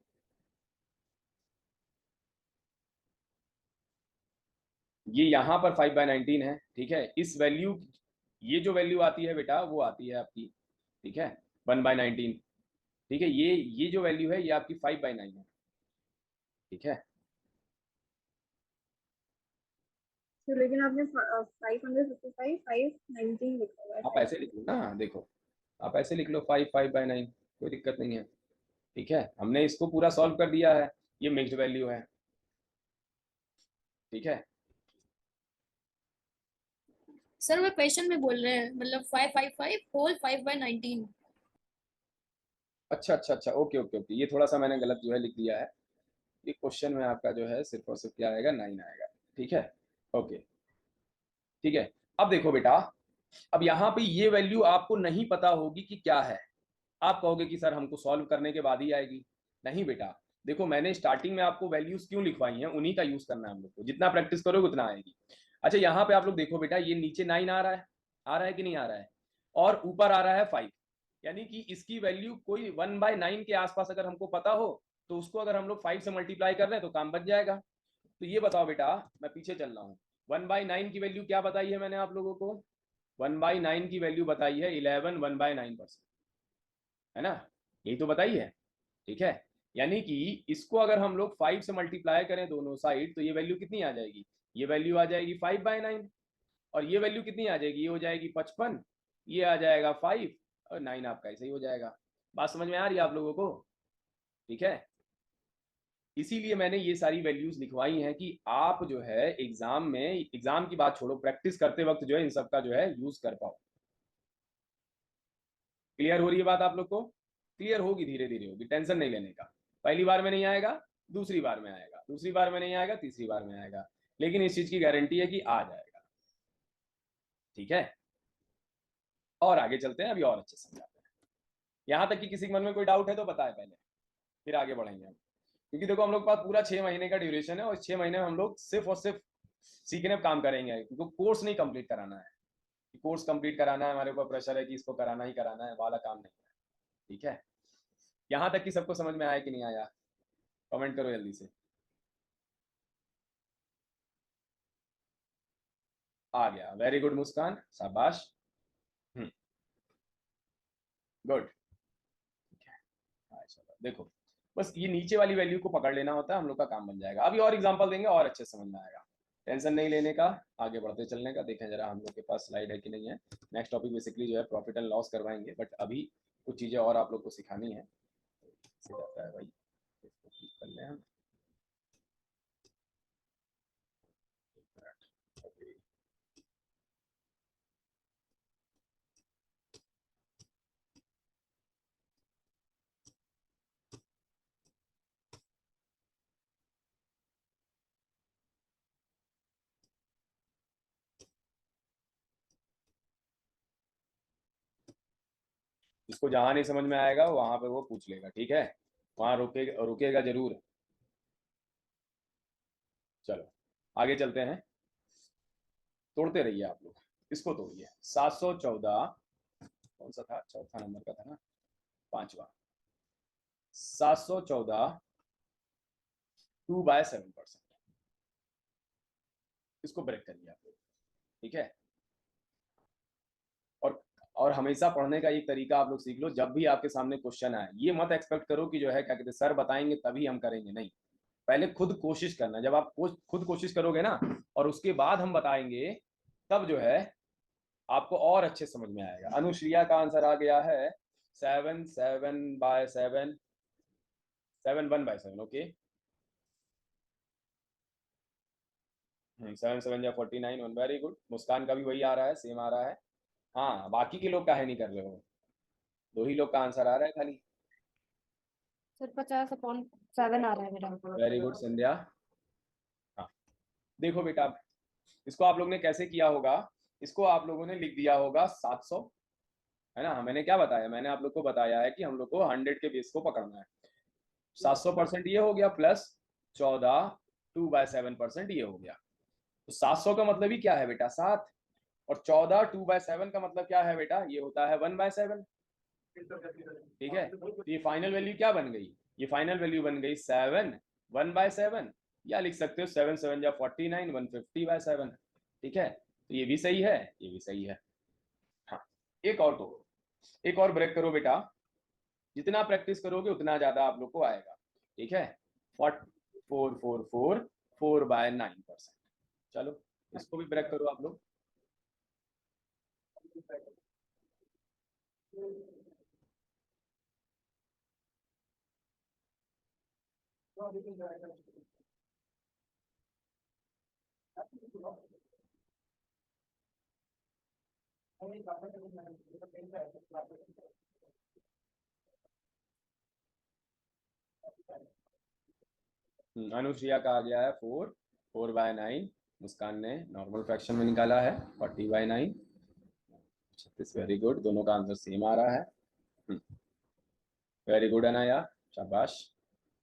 ये यहाँ पर 5/19 है। ठीक है, इस वैल्यू, ये जो वैल्यू आती है बेटा वो आती है आपकी, ठीक है, 1/19। ठीक है, ये जो वैल्यू है ये आपकी 5/9 है। ठीक है, तो लेकिन आपने 555 519 लिखा हुआ है आप शायद। ऐसे लिख लो ना, देखो आप ऐसे लिख लो 5/9, कोई दिक्कत नहीं है। ठीक है, हमने इसको पूरा सॉल्व कर दिया है, ये मिक्स्ड वैल्यू है। ठीक है, सर वो क्वेश्चन में बोल रहे हैं, मतलब 555 होल 5/19। अच्छा अच्छा अच्छा, ओके ओके ओके, ये थोड़ा सा मैंने गलत जो है लिख दिया है। ये क्वेश्चन में आपका जो है सिर्फ और सिर्फ क्या आएगा, 9 आएगा। ठीक है, ओके, ठीक है। अब देखो बेटा, अब यहाँ पे ये वैल्यू आपको नहीं पता होगी कि क्या है, आप कहोगे कि सर हमको सॉल्व करने के बाद ही आएगी। नहीं बेटा, देखो मैंने स्टार्टिंग में आपको वैल्यूज क्यों लिखवाई हैं, उन्हीं का यूज करना है हम लोग को, जितना प्रैक्टिस करोगे उतना आएगी। अच्छा, यहाँ पे आप लोग देखो बेटा, ये नीचे 9 आ रहा है कि नहीं आ रहा है, और ऊपर आ रहा है 5, यानी कि इसकी वैल्यू कोई 1/9 के आसपास अगर हमको पता हो, तो उसको अगर हम लोग 5 से मल्टीप्लाई कर रहे हैं तो काम बच जाएगा। तो ये बताओ बेटा, मैं पीछे चल रहा हूँ, 1/9 की वैल्यू क्या बताई है मैंने आप लोगों को, 1/9 की वैल्यू बताई है 11 1/9%, है ना, यही तो बताई है। ठीक है, यानी कि इसको अगर हम लोग 5 से मल्टीप्लाई करें दोनों साइड, तो ये वैल्यू कितनी आ जाएगी, ये वैल्यू आ जाएगी 5/9, और ये वैल्यू कितनी आ जाएगी, ये हो जाएगी 55, ये आ जाएगा 5, और 9 आपका ऐसे ही हो जाएगा। बात समझ में आ रही है आप लोगों को। ठीक है, इसीलिए मैंने ये सारी वैल्यूज लिखवाई हैं कि आप जो है एग्जाम में, एग्जाम की बात छोड़ो, प्रैक्टिस करते वक्त जो है इन सब का जो है यूज कर पाओ। क्लियर हो रही है बात आप लोग को, क्लियर होगी, धीरे धीरे होगी, टेंशन नहीं लेने का। पहली बार में नहीं आएगा, दूसरी बार में आएगा, दूसरी बार में नहीं आएगा, तीसरी बार में आएगा, लेकिन इस चीज की गारंटी है कि आ जाएगा। ठीक है, और आगे चलते हैं, अभी और अच्छे समझाते हैं। यहां तक कि किसी के मन में कोई डाउट है तो बताए पहले, फिर आगे बढ़ेंगे हम। क्योंकि देखो हम लोग के पास पूरा 6 महीने का ड्यूरेशन है, और 6 महीने में हम लोग सिर्फ और सिर्फ सीखने पर काम करेंगे, क्योंकि कोर्स नहीं कंप्लीट कराना है। कोर्स कंप्लीट कराना है, हमारे ऊपर प्रेशर है कि इसको कराना ही कराना है, वाला काम नहीं है। ठीक है, यहां तक कि सबको समझ में आया कि नहीं आया, कमेंट करो जल्दी से। आ गया, वेरी गुड मुस्कान, शाबाश, गुड। ठीक है, हाँ, चलो देखो, बस ये नीचे वाली वैल्यू को पकड़ लेना होता है, हम लोग का काम बन जाएगा। अभी और एग्जांपल देंगे और अच्छे से समझ में आएगा, टेंशन नहीं लेने का, आगे बढ़ते चलने का। देखें जरा हम लोग के पास स्लाइड है कि नहीं है। नेक्स्ट टॉपिक बेसिकली जो है प्रॉफिट एंड लॉस करवाएंगे, बट अभी कुछ चीजें और आप लोग को सिखानी है। जाता है भाई, इसको क्लिक कर लें हम। जिसको जहां नहीं समझ में आएगा वहां पे वो पूछ लेगा, ठीक है, वहां रुकेगा, रुकेगा जरूर। चलो आगे चलते हैं, तोड़ते रहिए आप लोग, इसको तोड़िए। 714, कौन सा था, चौथा नंबर का था ना, पांचवा, 714 2/7%, इसको ब्रेक करिए आप लोग। ठीक है, और हमेशा पढ़ने का एक तरीका आप लोग सीख लो, जब भी आपके सामने क्वेश्चन आए, ये मत एक्सपेक्ट करो कि जो है क्या कहते हैं सर बताएंगे तभी हम करेंगे, नहीं, पहले खुद कोशिश करना। जब आप खुद कोशिश करोगे ना, और उसके बाद हम बताएंगे, तब जो है आपको और अच्छे समझ में आएगा। अनुश्रिया का आंसर आ गया है 7 7/7, 7 1/7, ओके। 7 7 या 49, वेरी गुड। मुस्कान का भी वही आ रहा है, सेम आ रहा है। हाँ, बाकी के लोग काहे नहीं कर रहे हो? 2 ही लोग का आंसर आ रहा है खाली। सर 50/7 आ रहा है मेरा। वेरी गुड संध्या। हाँ, देखो बेटा, इसको आप लोग ने कैसे किया होगा, इसको आप लोगों ने लिख दिया होगा 700, है ना। मैंने क्या बताया, मैंने आप लोग को बताया है कि हम लोग को 100 के बेस को पकड़ना है। 700% ये हो गया, प्लस 14 2/7% ये हो गया। तो 700 का मतलब ही क्या है बेटा, 7, और 14 2/7 का मतलब क्या है बेटा, ये होता है 1/7। ठीक है, तो ये फाइनल वैल्यू क्या बन गई, ये फाइनल वैल्यू बन गई 7 1/7, या लिख सकते हो 7 7 या 49 150/7। ठीक है, तो ये भी सही है, ये भी सही है। हाँ, एक और दो, एक और ब्रेक करो बेटा, जितना प्रैक्टिस करोगे उतना ज्यादा आप लोग को आएगा। ठीक है, 4 4 4 4/9%। चलो इसको भी ब्रेक करो आप लोग। अनुश्रिया का आ गया है 4 4/9। मुस्कान ने नॉर्मल फ्रैक्शन में निकाला है 40/9। 36, वेरी गुड, दोनों का आंसर सेम आ रहा है। वेरी गुड अनाया, शाबाश।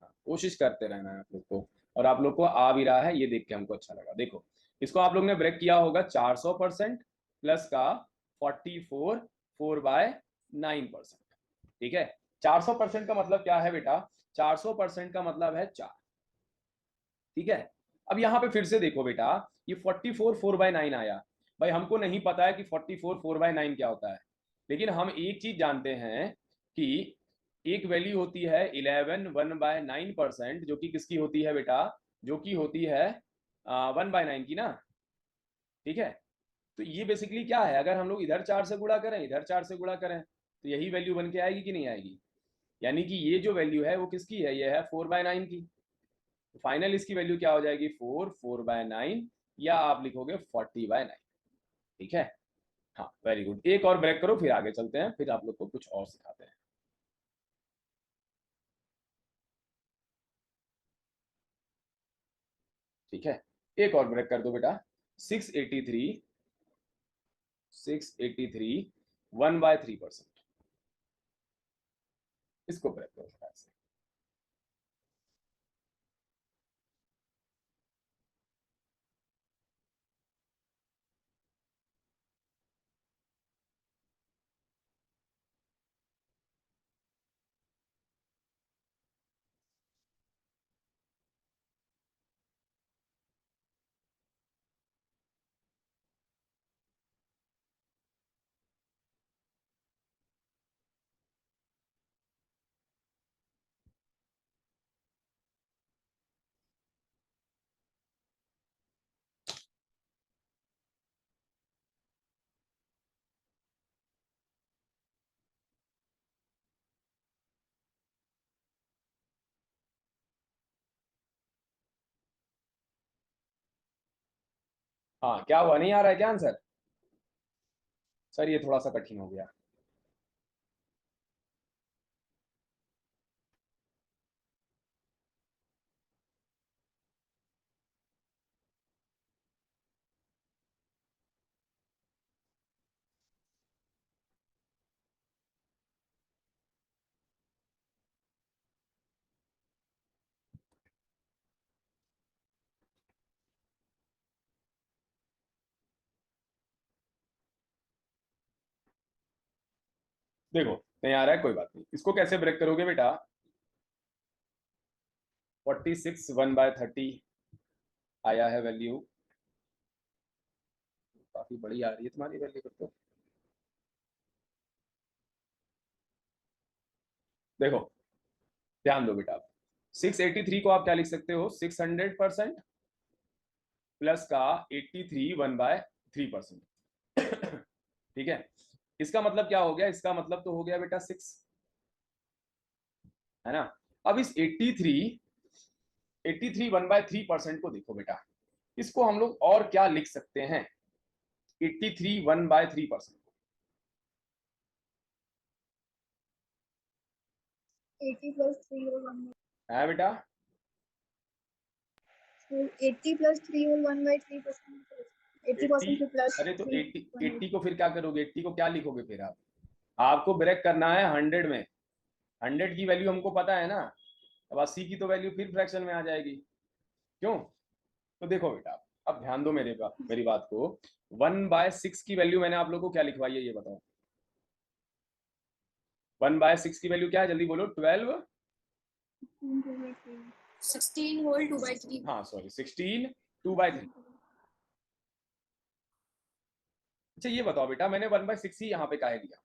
हाँ, कोशिश करते रहना है आप लोग को, और आप लोग को आ भी रहा है, ये देख के हमको अच्छा लगा। देखो, इसको आप लोग ने ब्रेक किया होगा 400% प्लस का 44 4/9%। ठीक है, 400% का मतलब क्या है बेटा, 400% का मतलब है 4। ठीक है, अब यहाँ पे फिर से देखो बेटा, ये 44 4/9 आया। भाई हमको नहीं पता है कि 44 4/9 क्या होता है, लेकिन हम एक चीज जानते हैं कि एक वैल्यू होती है 11 1/9%, जो कि किसकी होती है बेटा, जो कि होती है 1/9 की ना। ठीक है, तो ये बेसिकली क्या है, अगर हम लोग इधर 4 से गुणा करें, इधर 4 से गुणा करें, तो यही वैल्यू बन के आएगी कि नहीं आएगी। यानी कि ये जो वैल्यू है वो किसकी है, ये है 4/9 की। तो फाइनल इसकी वैल्यू क्या हो जाएगी, 4 4/9, या आप लिखोगे 40/9। ठीक है, हाँ वेरी गुड। एक और ब्रेक करो, फिर आगे चलते हैं, फिर आप लोग को कुछ और सिखाते हैं। ठीक है, एक और ब्रेक कर दो बेटा। 683 1/3%, इसको ब्रेक करो बेटा ऐसे। हाँ, क्या हुआ, नहीं आ रहा है क्या आंसर? सर ये थोड़ा सा कठिन हो गया। देखो, नहीं आ रहा है, कोई बात नहीं, इसको कैसे ब्रेक करोगे बेटा। 46 1/30 आया है वैल्यू, काफी बड़ी आ रही है तुम्हारी वैल्यू फिर तो। देखो, ध्यान दो बेटा, 683 को आप क्या लिख सकते हो, 600% प्लस का 83 1/3%। ठीक है, इसका मतलब क्या हो गया, इसका मतलब तो हो गया बेटा 6, है ना। अब इस 83 1/3% को देखो बेटा, इसको हम लोग और क्या लिख सकते हैं 83 1/3%। 80 plus 3 whole 1 है बेटा, so 80 plus 3 whole 1/3%. 80, 80% plus अरे तो 3 80 को फिर क्या करोगे, 80 को क्या लिखोगे फिर आप, आपको ब्रेक करना है 100 में, 100 की वैल्यू हमको पता है ना, अब 80 की तो वैल्यू फिर फ्रैक्शन में आ जाएगी, क्यों? तो देखो बेटा, अब ध्यान दो मेरी बात को, 1/6 की वैल्यू मैंने आप लोगों को क्या लिखवाई है ये बताओ, 1/6 की वैल्यू क्या है, जल्दी बोलो, 12, 16 होल 2/3। हाँ सॉरी 16 2/3। अच्छा ये बताओ बेटा, मैंने 1/6 ही यहाँ पे काहे लिया,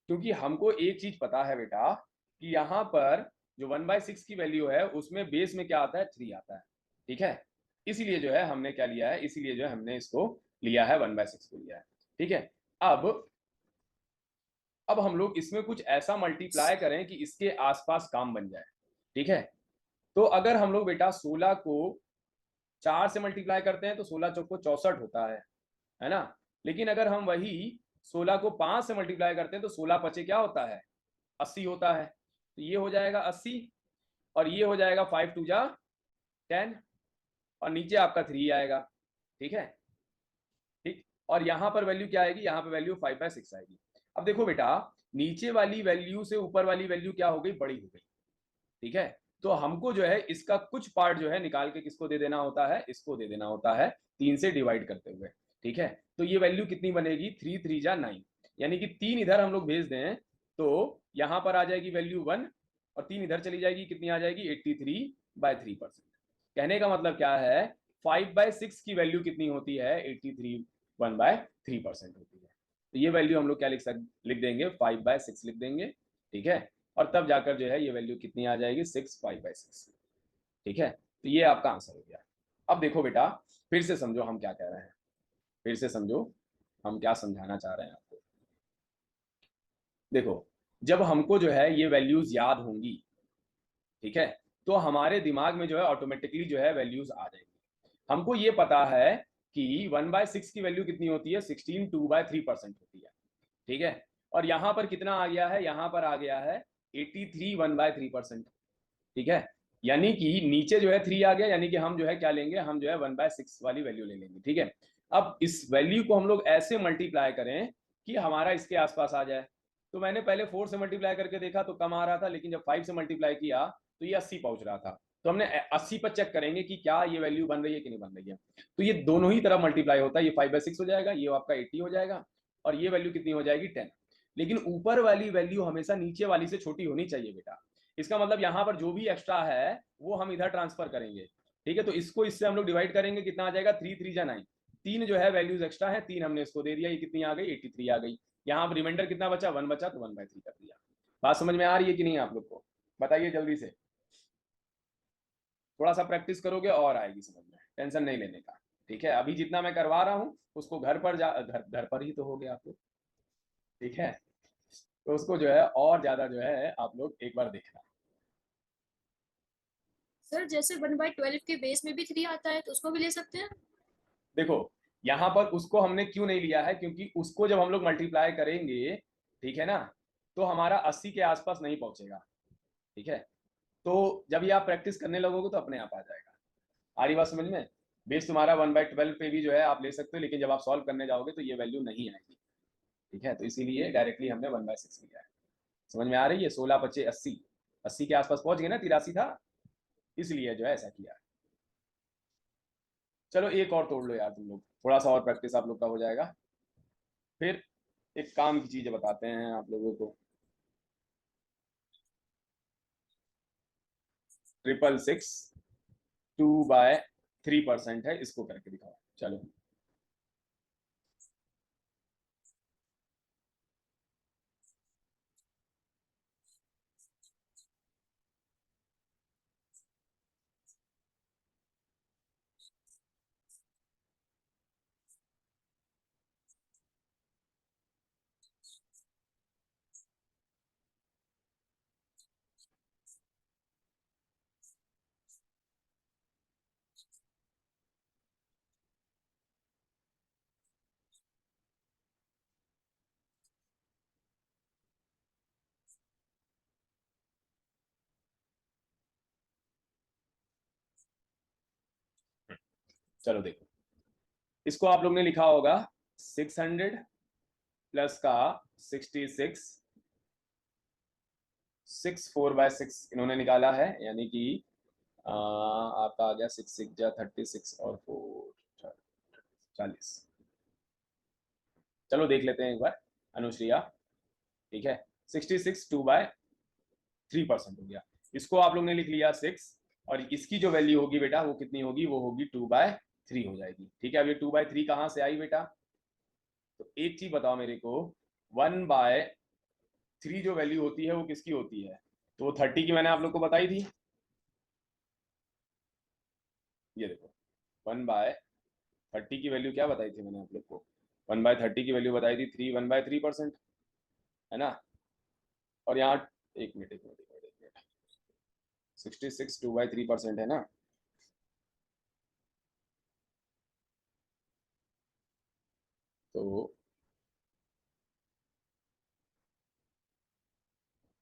क्योंकि हमको एक चीज पता है बेटा कि यहाँ पर जो 1/6 की वैल्यू है उसमें बेस में क्या आता है, 3 आता है, ठीक है, इसीलिए जो है हमने क्या लिया है, इसीलिए जो है हमने इसको लिया है 1/6 को लिया है, ठीक है। अब हम लोग इसमें कुछ ऐसा मल्टीप्लाई करें कि इसके आसपास काम बन जाए, ठीक है। तो अगर हम लोग बेटा 16 को 4 से मल्टीप्लाई करते हैं तो 16 चौको 64 होता है ना, लेकिन अगर हम वही 16 को 5 से मल्टीप्लाई करते हैं तो 16 पचे क्या होता है, 80 होता है, तो ये हो जाएगा 80 और ये हो जाएगा 5 2 जा 10 और नीचे आपका 3 आएगा, ठीक है, ठीक। और यहाँ पर वैल्यू क्या आएगी, यहाँ पर वैल्यू 5/6 आएगी। अब देखो बेटा, नीचे वाली वैल्यू से ऊपर वाली वैल्यू क्या हो गई, बड़ी हो गई, ठीक है। तो हमको जो है इसका कुछ पार्ट जो है निकाल के किसको दे देना होता है, इसको दे देना होता है 3 से डिवाइड करते हुए, ठीक है। तो ये वैल्यू कितनी बनेगी, 3 3 जा 9, यानी कि 3 इधर हम लोग भेज दें तो यहाँ पर आ जाएगी वैल्यू 1 और 3 इधर चली जाएगी, कितनी आ जाएगी 83/3%। कहने का मतलब क्या है, 5/6 की वैल्यू कितनी होती है, 83 1/3% होती है। तो ये वैल्यू हम लोग क्या लिख देंगे, 5/6 लिख देंगे, ठीक है। और तब जाकर जो है ये वैल्यू कितनी आ जाएगी, 6 5/6, ठीक है। तो ये आपका आंसर हो गया। अब देखो बेटा, फिर से समझो हम क्या कह रहे हैं, फिर से समझो हम क्या समझाना चाह रहे हैं आपको। देखो, जब हमको जो है ये वैल्यूज याद होंगी, ठीक है, तो हमारे दिमाग में जो है ऑटोमेटिकली जो है वैल्यूज आ जाएंगी। हमको ये पता है कि 1/6 की वैल्यू कितनी होती है, 16 2/3% होती है, ठीक है। और यहाँ पर कितना आ गया है, यहाँ पर आ गया है 83 1/3%, ठीक है। यानी कि नीचे जो है 3 आ गया, यानी कि हम जो है क्या लेंगे, हम जो है 1/6 वाली वैल्यू ले लेंगे, ठीक है। अब इस वैल्यू को हम लोग ऐसे मल्टीप्लाई करें कि हमारा इसके आसपास आ जाए। तो मैंने पहले 4 से मल्टीप्लाई करके देखा तो कम आ रहा था, लेकिन जब 5 से मल्टीप्लाई किया तो ये 80 पहुंच रहा था। तो हमने 80 पर चेक करेंगे कि क्या ये वैल्यू बन रही है कि नहीं बन रही है। तो ये दोनों ही तरफ मल्टीप्लाई होता है, ये 5/6 हो जाएगा, ये आपका 80 हो जाएगा और ये वैल्यू कितनी हो जाएगी 10। लेकिन ऊपर वाली वैल्यू हमेशा नीचे वाली से छोटी होनी चाहिए बेटा। इसका मतलब यहाँ पर जो भी एक्स्ट्रा है वो हम इधर ट्रांसफर करेंगे, ठीक है। तो इसको इससे हम लोग डिवाइड करेंगे, कितना आ जाएगा 3 3 जा 9, 3 जो है वैल्यूज एक्स्ट्रा है, 3 हमने इसको दे दिया, ये कितनी आ गई 83 आ गई। यहाँ पर रिमाइंडर कितना बचा, 1 बचा, तो 1/3 कर दिया। बात समझ में आ रही है कि नहीं आप लोग को, बताइए जल्दी से। थोड़ा सा प्रैक्टिस करोगे और आएगी समझ में, टेंशन नहीं लेने का, ठीक है। अभी जितना मैं करवा रहा हूँ उसको घर पर घर पर ही तो हो गया आप लोग, ठीक है। तो उसको जो है और ज्यादा जो है आप लोग एक बार देखना। सर जैसे 1/12 के बेस में भी 3 आता है तो उसको भी ले सकते हैं। देखो, यहाँ पर उसको हमने क्यों नहीं लिया है, क्योंकि उसको जब हम लोग मल्टीप्लाई करेंगे, ठीक है ना, तो हमारा 80 के आसपास नहीं पहुंचेगा, ठीक है। तो जब ये आप प्रैक्टिस करने लगोगे तो अपने आप आ जाएगा। आ रही बात समझ में, बेस तुम्हारा 1/12 पे भी जो है आप ले सकते हो, लेकिन जब आप सॉल्व करने जाओगे तो ये वैल्यू नहीं आएगी, ठीक है। तो इसीलिए डायरेक्टली हमने 1/6 लिया है। समझ में आ रही है, 16 25 80, 80 के आसपास पहुंच गए ना, 83 था, इसलिए जो है ऐसा किया है। चलो एक और तोड़ लो यार तुम लोग, थोड़ा सा और प्रैक्टिस आप लोग का हो जाएगा। फिर एक काम की चीज बताते हैं आप लोगों को, 666 2/3% है, इसको करके दिखाओ चलो। चलो देखो, इसको आप लोग ने लिखा होगा 600 प्लस का 66, 6 4/6 इन्होंने निकाला है, यानी कि आपका आ गया 6 6 जा 36 और 4 40। चलो देख लेते हैं एक बार अनुश्रिया, ठीक है। 66 2/3% हो गया। इसको आप लोग ने लिख लिया 6, और इसकी जो वैल्यू होगी बेटा वो कितनी होगी, वो होगी 2/3 हो जाएगी, ठीक है। अब ये 2/3 कहाँ से आई बेटा, तो एक चीज बताओ मेरे को, 1/3 जो वैल्यू होती है वो किसकी होती है, तो वो 30 की मैंने आप लोग को बताई थी। ये देखो 1/30 की वैल्यू क्या बताई थी मैंने आप लोग को, 1/30 की वैल्यू बताई थी 3 1/3%, है ना। और यहाँ एक मिनट 66 2/3% है ना, तो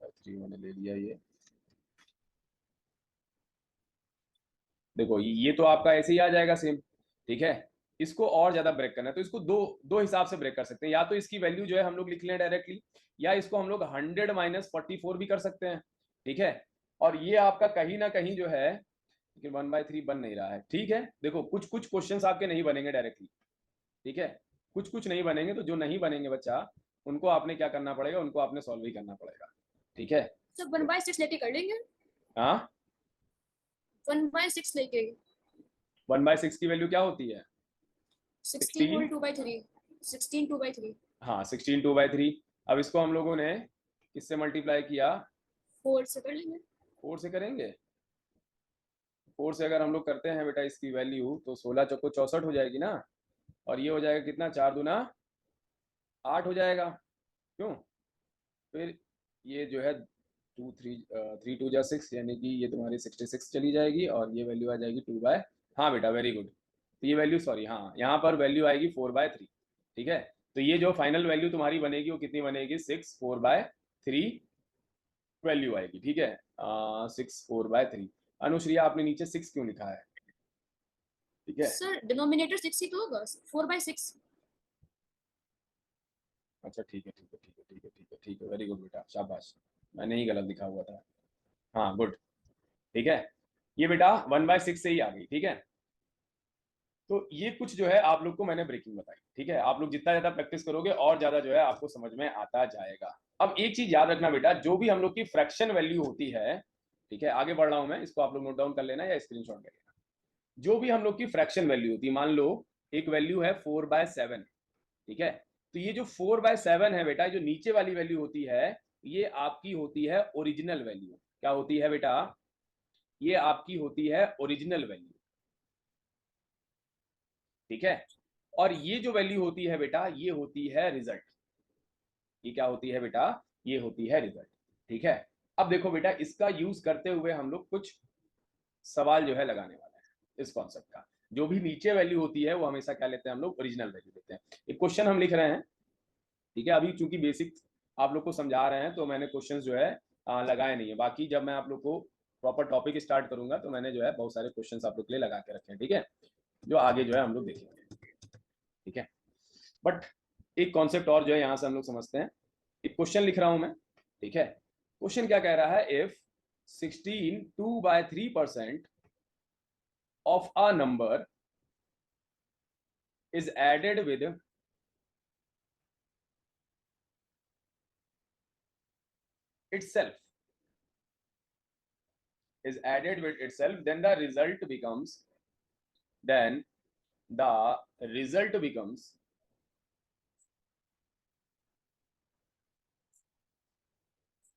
3 मैंने ले लिया। ये देखो ये तो आपका ऐसे ही आ जाएगा सेम, ठीक है। इसको और ज्यादा ब्रेक करना है तो इसको दो दो हिसाब से ब्रेक कर सकते हैं, या तो इसकी वैल्यू जो है हम लोग लिख लें डायरेक्टली, या इसको हम लोग 100 - 44 भी कर सकते हैं, ठीक है। और ये आपका कहीं ना कहीं जो है, लेकिन 1/3 बन नहीं रहा है, ठीक है। देखो कुछ कुछ क्वेश्चंस आपके नहीं बनेंगे डायरेक्टली, ठीक है, कुछ कुछ नहीं बनेंगे, तो जो नहीं बनेंगे बच्चा उनको आपने क्या करना पड़ेगा, उनको आपने सॉल्व ही करना पड़ेगा, ठीक है। सर 1/6 लेके कर लेंगे, हाँ 1/6 लेके 1/6 की वैल्यू क्या होती है, 16 16। होल 2/3, 16 2/3, हाँ 16 2/3। अब इसको हम लोगों ने किससे मल्टीप्लाई किया, 4 से कर लेंगे। 4 से करेंगे। 4 से अगर हम लोग करते हैं बेटा इसकी वैल्यू, तो 16 चौको 64 हो जाएगी ना, और ये हो जाएगा कितना, 4 दूना 8 हो जाएगा, क्यों। फिर ये जो है 3 2 जा 6, यानी कि ये तुम्हारी 66 चली जाएगी, और ये वैल्यू आ जाएगी 2/, हाँ बेटा वेरी गुड। तो ये वैल्यू, सॉरी हाँ, यहाँ पर वैल्यू आएगी 4/3, ठीक है। तो ये जो फाइनल वैल्यू तुम्हारी बनेगी वो कितनी बनेगी, 6 4/3 वैल्यू आएगी, ठीक है। 6 4/3। अनुश्रिया आपने नीचे 6 क्यों लिखा है, ठीक है। सर डिनोमिनेटर 6 ही तो होगा, 4/6। अच्छा ठीक है ठीक है ठीक है ठीक है ठीक है ठीक है, वेरी गुड बेटा, शाबाश, मैंने ही गलत लिखा हुआ था, हाँ गुड, ठीक है। ये बेटा 1/6 से ही आ गई, ठीक है। तो ये कुछ जो है आप लोग को मैंने ब्रेकिंग बताई, ठीक है। आप लोग जितना ज्यादा प्रैक्टिस करोगे और ज्यादा जो है आपको समझ में आता जाएगा। अब एक चीज याद रखना बेटा, जो भी हम लोग की फ्रैक्शन वैल्यू होती है, ठीक है, आगे बढ़ रहा हूं मैं, इसको आप लोग नोट डाउन कर लेना या स्क्रीनशॉट ले लेना। जो भी हम लोग की फ्रैक्शन वैल्यू होती है, मान लो एक वैल्यू है 4/7, ठीक है। तो ये जो 4/7 है बेटा, जो नीचे वाली वैल्यू होती है, ये आपकी होती है ओरिजिनल वैल्यू। क्या होती है बेटा, ये आपकी होती है ओरिजिनल वैल्यू, ठीक है। और ये जो वैल्यू होती है बेटा, ये होती है रिजल्ट। ये क्या होती है बेटा, ये होती है रिजल्ट, ठीक है। अब देखो बेटा, इसका यूज करते हुए हम लोग कुछ सवाल जो है लगाने वाले हैं इस कॉन्सेप्ट का। जो भी नीचे वैल्यू होती है वो हमेशा क्या लेते हैं हम लोग, ओरिजिनल वैल्यू लेते हैं। एक क्वेश्चन हम लिख रहे हैं, ठीक है। अभी चूंकि बेसिक आप लोग को समझा रहे हैं तो मैंने क्वेश्चन जो है लगाए नहीं है। बाकी जब मैं आप लोग को प्रॉपर टॉपिक स्टार्ट करूंगा तो मैंने जो है बहुत सारे क्वेश्चन आप लोग के लिए लगा के रखे हैं, ठीक है, जो आगे जो है हम लोग देखेंगे, ठीक है। बट एक कॉन्सेप्ट और जो है यहाँ से हम लोग समझते हैं। एक क्वेश्चन लिख रहा हूं मैं, ठीक है। क्वेश्चन क्या कह रहा है, if 16 2/3% of a number is added with itself, then the result becomes, then the result becomes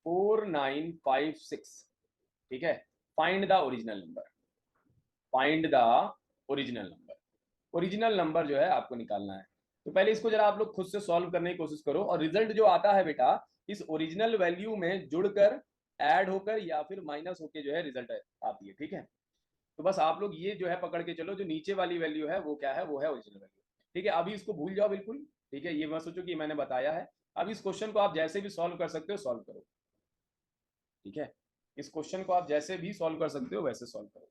4956, ठीक है। Find the original number, find the original number. Original number जो है आपको निकालना है। तो पहले इसको जरा आप लोग खुद से सॉल्व करने की कोशिश करो, और रिजल्ट जो आता है बेटा इस ओरिजिनल वैल्यू में जुड़कर, ऐड होकर, या फिर माइनस होकर जो है रिजल्ट आती है, ठीक है। तो बस आप लोग ये जो है पकड़ के चलो, जो नीचे वाली वैल्यू है वो क्या है, वो है ओरिजिनल वैल्यू, ठीक है। अभी इसको भूल जाओ बिल्कुल, ठीक है, ये मत सोचो कि मैंने बताया है। अब इस क्वेश्चन को आप जैसे भी सॉल्व कर सकते हो सॉल्व करो, ठीक है। इस क्वेश्चन को आप जैसे भी सॉल्व कर सकते हो वैसे सॉल्व करो।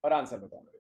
और आंसर बताओ मेरे।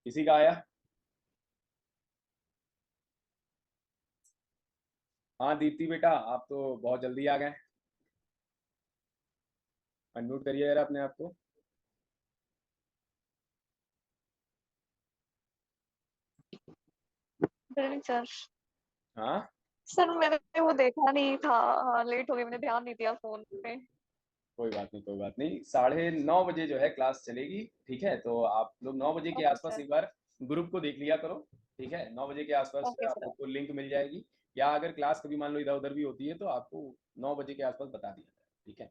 किसी का आया? हाँ दीप्ति बेटा, आप तो बहुत जल्दी आ गए। अनम्यूट करिए यार अपने आप को। सर हाँ सर मैंने वो देखा नहीं था, हाँ लेट हो गई, मैंने ध्यान नहीं दिया फोन पे। कोई बात नहीं, कोई बात नहीं। 9:30 बजे जो है क्लास चलेगी, ठीक है? तो आप लोग 9 बजे के ओके आसपास सर। एक बार ग्रुप को देख लिया करो, ठीक है? 9 बजे के आसपास ओके आप सर। लोग को लिंक मिल जाएगी, या अगर क्लास कभी मान लो इधर उधर भी होती है तो आपको 9 बजे के आसपास बता दिया जाए, ठीक है?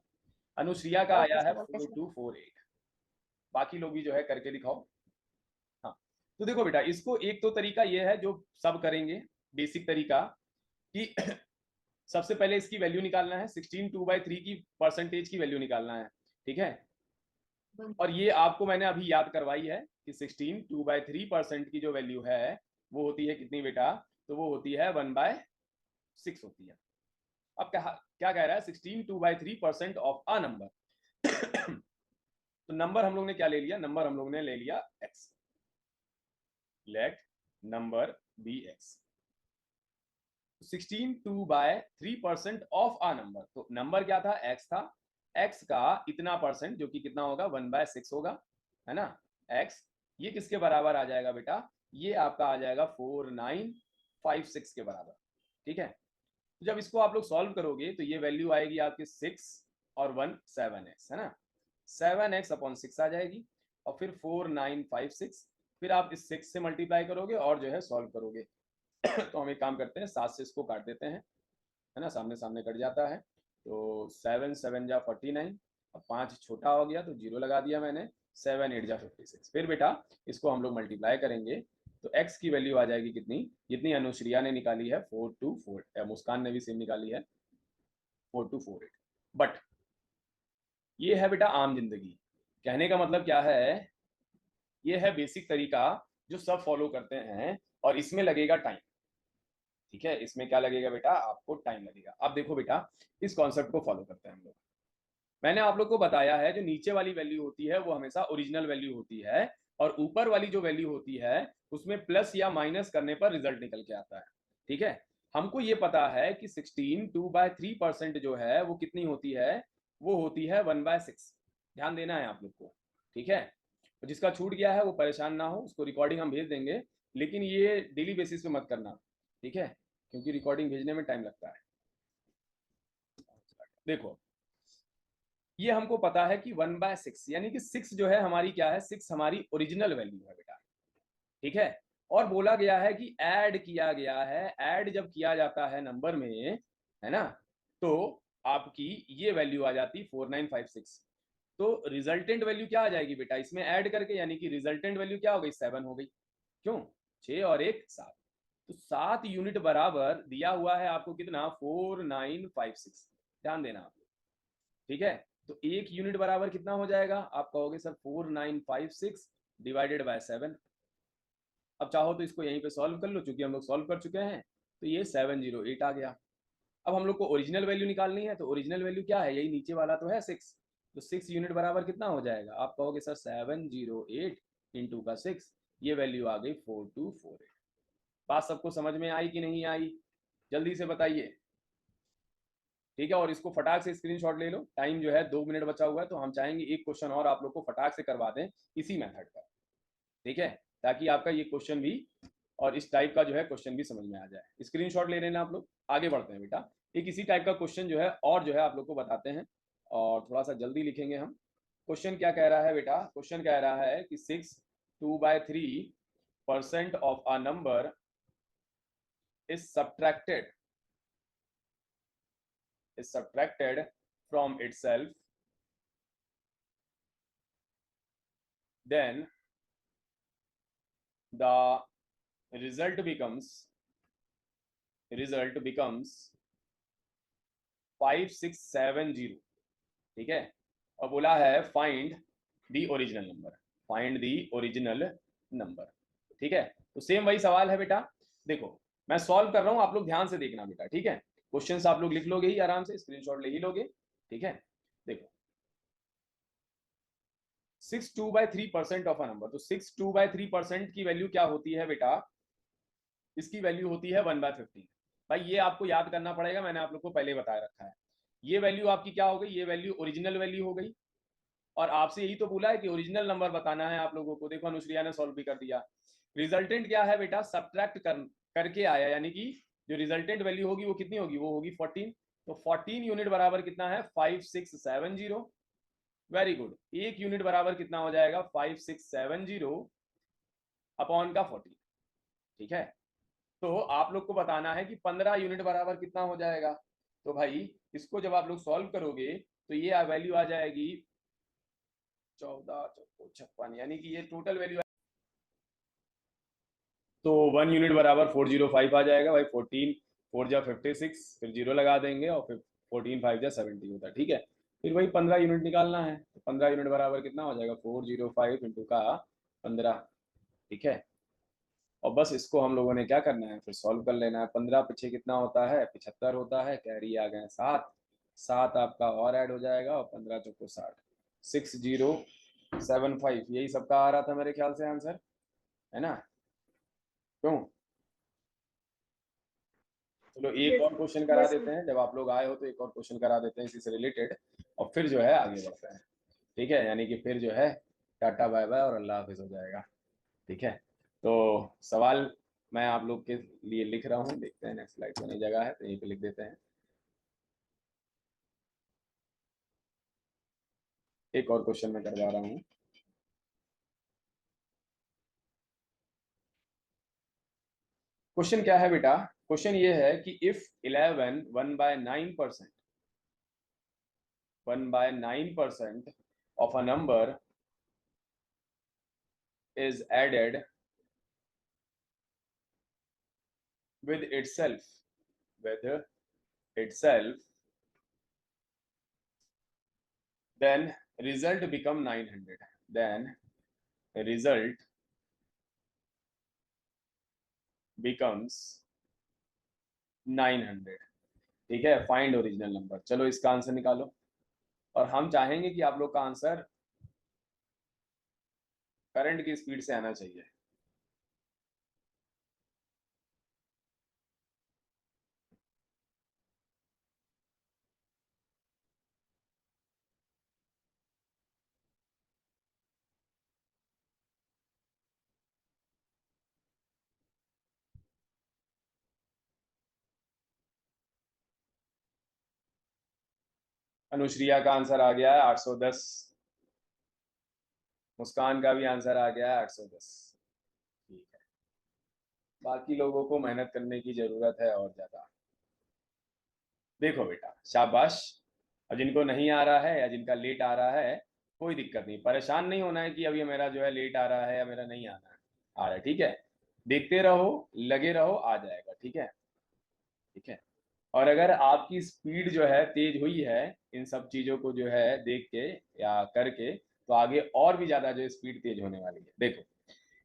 अनुश्रिया का ओके आया है सर। Okay sir. 4248। बाकी लोग भी जो है करके दिखाओ। हाँ, तो देखो बेटा, इसको एक तो तरीका ये है जो सब करेंगे, बेसिक तरीका, कि सबसे पहले इसकी वैल्यू निकालना है, 16 2/3 की परसेंटेज की वैल्यू निकालना है, ठीक है? और ये आपको मैंने अभी याद करवाई है कि 16 2/3% की जो वैल्यू है वो होती है कितनी बेटा? तो वो होती है 1/6 होती है। अब क्या कह रहा है? 16 2/3% ऑफ अ नंबर। तो नंबर हम लोग ने क्या ले लिया? नंबर हम लोग ने ले लिया x। Let number B x। 16 2/3% ऑफ अ नंबर, तो नंबर क्या था? x था। x का इतना परसेंट जो कि कितना होगा? 1/6 होगा, है ना? x ये किसके बराबर आ जाएगा बेटा? ये आपका आ जाएगा 4956 के बराबर, ठीक है? तो जब इसको आप लोग सॉल्व करोगे तो ये वैल्यू आएगी आपकी 6 और 1 7x, है ना? 7x/6 आ जाएगी, और फिर 4956, फिर आप इस 6 से मल्टीप्लाई करोगे और जो है सॉल्व करोगे। तो हम एक काम करते हैं, 7 से इसको काट देते हैं, है ना? सामने सामने कट जाता है, तो 7 7 जा 49, और 5 छोटा हो गया तो 0 लगा दिया मैंने, 7 8 जा 56। फिर बेटा इसको हम लोग मल्टीप्लाई करेंगे तो x की वैल्यू आ जाएगी कितनी? जितनी अनुश्रिया ने निकाली है 4248, मुस्कान ने भी सेम निकाली है 4248। बट ये है बेटा आम जिंदगी। कहने का मतलब क्या है? ये है बेसिक तरीका जो सब फॉलो करते हैं, और इसमें लगेगा टाइम, ठीक है? इसमें क्या लगेगा बेटा? आपको टाइम लगेगा। अब देखो बेटा, इस कॉन्सेप्ट को फॉलो करते हैं हम लोग। मैंने आप लोग को बताया है जो नीचे वाली वैल्यू होती है वो हमेशा ओरिजिनल वैल्यू होती है, और ऊपर वाली जो वैल्यू होती है उसमें प्लस या माइनस करने पर रिजल्ट निकल के आता है, ठीक है? हमको ये पता है कि 16 2/3% जो है वो कितनी होती है? वो होती है 1/6। ध्यान देना है आप लोग को, ठीक है? तो जिसका छूट गया है वो परेशान ना हो, उसको रिकॉर्डिंग हम भेज देंगे, लेकिन ये डेली बेसिस पे मत करना, ठीक है? क्योंकि रिकॉर्डिंग भेजने में टाइम लगता है। देखो, ये हमको पता है कि 1/6 यानी कि 6 जो है हमारी क्या है? 6 हमारी ओरिजिनल वैल्यू है बेटा, ठीक है? और बोला गया है कि ऐड किया गया है, ऐड जब किया जाता है नंबर में, है ना, तो आपकी ये वैल्यू आ जाती 4956। तो रिजल्टेंट वैल्यू क्या आ जाएगी बेटा इसमें ऐड करके? यानी कि रिजल्टेंट वैल्यू क्या हो गई? 7 हो गई। क्यों? 6 और 1 7, तो 7 यूनिट बराबर दिया हुआ है आपको कितना? 4956। ध्यान देना आप लोग, ठीक है? तो 1 यूनिट बराबर कितना हो जाएगा? आप कहोगे सर 4956 डिवाइडेड बाय 7। अब चाहो तो इसको यहीं पे सॉल्व कर लो, चूंकि हम लोग सॉल्व कर चुके हैं, तो ये 708 आ गया। अब हम लोग को ओरिजिनल वैल्यू निकालनी है, तो ओरिजिनल वैल्यू क्या है? यही नीचे वाला तो है 6, तो 6 यूनिट बराबर कितना हो जाएगा? आप कहोगे सर 708 इंटू का 6, ये वैल्यू आ गई 4248। बात सबको समझ में आई कि नहीं आई? जल्दी से बताइए, ठीक है? और इसको फटाक से स्क्रीनशॉट ले लो, टाइम जो है 2 मिनट बचा हुआ है, तो हम चाहेंगे एक क्वेश्चन और आप लोग को फटाक से करवा दें इसी मेथड का, ठीक है? ताकि आपका ये क्वेश्चन भी और इस टाइप का जो है क्वेश्चन भी समझ में आ जाए। स्क्रीनशॉट ले लेना आप लोग। आगे बढ़ते हैं बेटा, एक इसी टाइप का क्वेश्चन जो है और जो है आप लोग को बताते हैं, और थोड़ा सा जल्दी लिखेंगे हम। क्वेश्चन क्या कह रहा है बेटा? क्वेश्चन कह रहा है कि 6 2/3% ऑफ अ number is subtracted from itself then the result becomes 5670, ठीक है। और बोला है फाइंड द ओरिजिनल नंबर, ठीक है। तो सेम वही सवाल है बेटा, देखो मैं सॉल्व कर रहा हूं, आप लोग ध्यान से देखना बेटा, ठीक है। क्वेश्चंस आप लोग लिख लोगे ही, आराम से स्क्रीनशॉट ले ही लोगे, ठीक है। देखो 62/3% ऑफ अ नंबर, तो 62/3% की वैल्यू क्या होती है बेटा, इसकी वैल्यू होती है 1/15। भाई ये आपको याद करना पड़ेगा, मैंने आप लोग को पहले बता रखा है। ये वैल्यू आपकी क्या हो गई, ये वैल्यू ओरिजिनल वैल्यू हो गई, और आपसे यही तो बोला है कि ओरिजिनल नंबर बताना है आप लोगों को। देखो अनुश्रिया ने सॉल्व भी कर दिया। रिजल्टेंट क्या है बेटा, सब्ट्रैक्ट करके आया, यानी कि जो रिजल्टेंट वैल्यू होगी वो कितनी होगी, वो होगी 14। तो 14 यूनिट बराबर कितना है, 5670। वेरी गुड, एक यूनिट बराबर कितना हो जाएगा, 5670 अपॉन का 14, ठीक है। तो आप लोग को बताना है कि 15 यूनिट बराबर कितना हो जाएगा। तो भाई इसको जब आप लोग सॉल्व करोगे तो ये वैल्यू आ जाएगी 14 चौको 56, यानी कि ये टोटल वैल्यू। तो 1 यूनिट बराबर 405 आ जाएगा भाई। 14 4 जा 56, फिर 0 लगा देंगे, और फिर 14 5 जा 70 होता है, ठीक है। फिर वही 15 यूनिट निकालना है, तो 15 यूनिट बराबर कितना हो जाएगा, 405 इंटू का 15, ठीक है। और बस इसको हम लोगों ने क्या करना है, फिर सॉल्व कर लेना है। 15 पीछे कितना होता है, 75 होता है, कैरी आ गए 7, 7 आपका और ऐड हो जाएगा, और 15 चौको 60, 6075, यही सबका आ रहा था मेरे ख्याल से आंसर, है ना। क्यों, चलो एक और क्वेश्चन करा देते हैं, जब आप लोग आए हो तो एक और क्वेश्चन करा देते हैं इसी से रिलेटेड, और फिर जो है आगे बढ़ते हैं, ठीक है। यानी कि फिर जो है टाटा बाय बाय और अल्लाह हाफिज हो जाएगा, ठीक है। तो सवाल मैं आप लोग के लिए लिख रहा हूँ, देखते हैं नेक्स्ट स्लाइड में नई जगह है तो यहीं पे लिख देते हैं। एक और क्वेश्चन मैं करवा रहा हूँ। क्वेश्चन क्या है बेटा, क्वेश्चन ये है कि if 11 1/9% 1/9% of a number is added with itself then result become 900, then result becomes 900, ठीक है। फाइंड ओरिजिनल नंबर, चलो इसका आंसर निकालो, और हम चाहेंगे कि आप लोग का आंसर करंट की स्पीड से आना चाहिए। अनुश्रिया का आंसर आ गया है 810, मुस्कान का भी आंसर आ गया है 810, ठीक है। बाकी लोगों को मेहनत करने की जरूरत है और ज्यादा। देखो बेटा शाबाश, और जिनको नहीं आ रहा है या जिनका लेट आ रहा है कोई दिक्कत नहीं, परेशान नहीं होना है कि अभी मेरा जो है लेट आ रहा है या मेरा नहीं आना है, आ रहा है, ठीक है। देखते रहो, लगे रहो, आ जाएगा, ठीक है, ठीक है। और अगर आपकी स्पीड जो है तेज हुई है इन सब चीजों को जो है देख के या करके, तो आगे और भी ज्यादा जो स्पीड तेज होने वाली है। देखो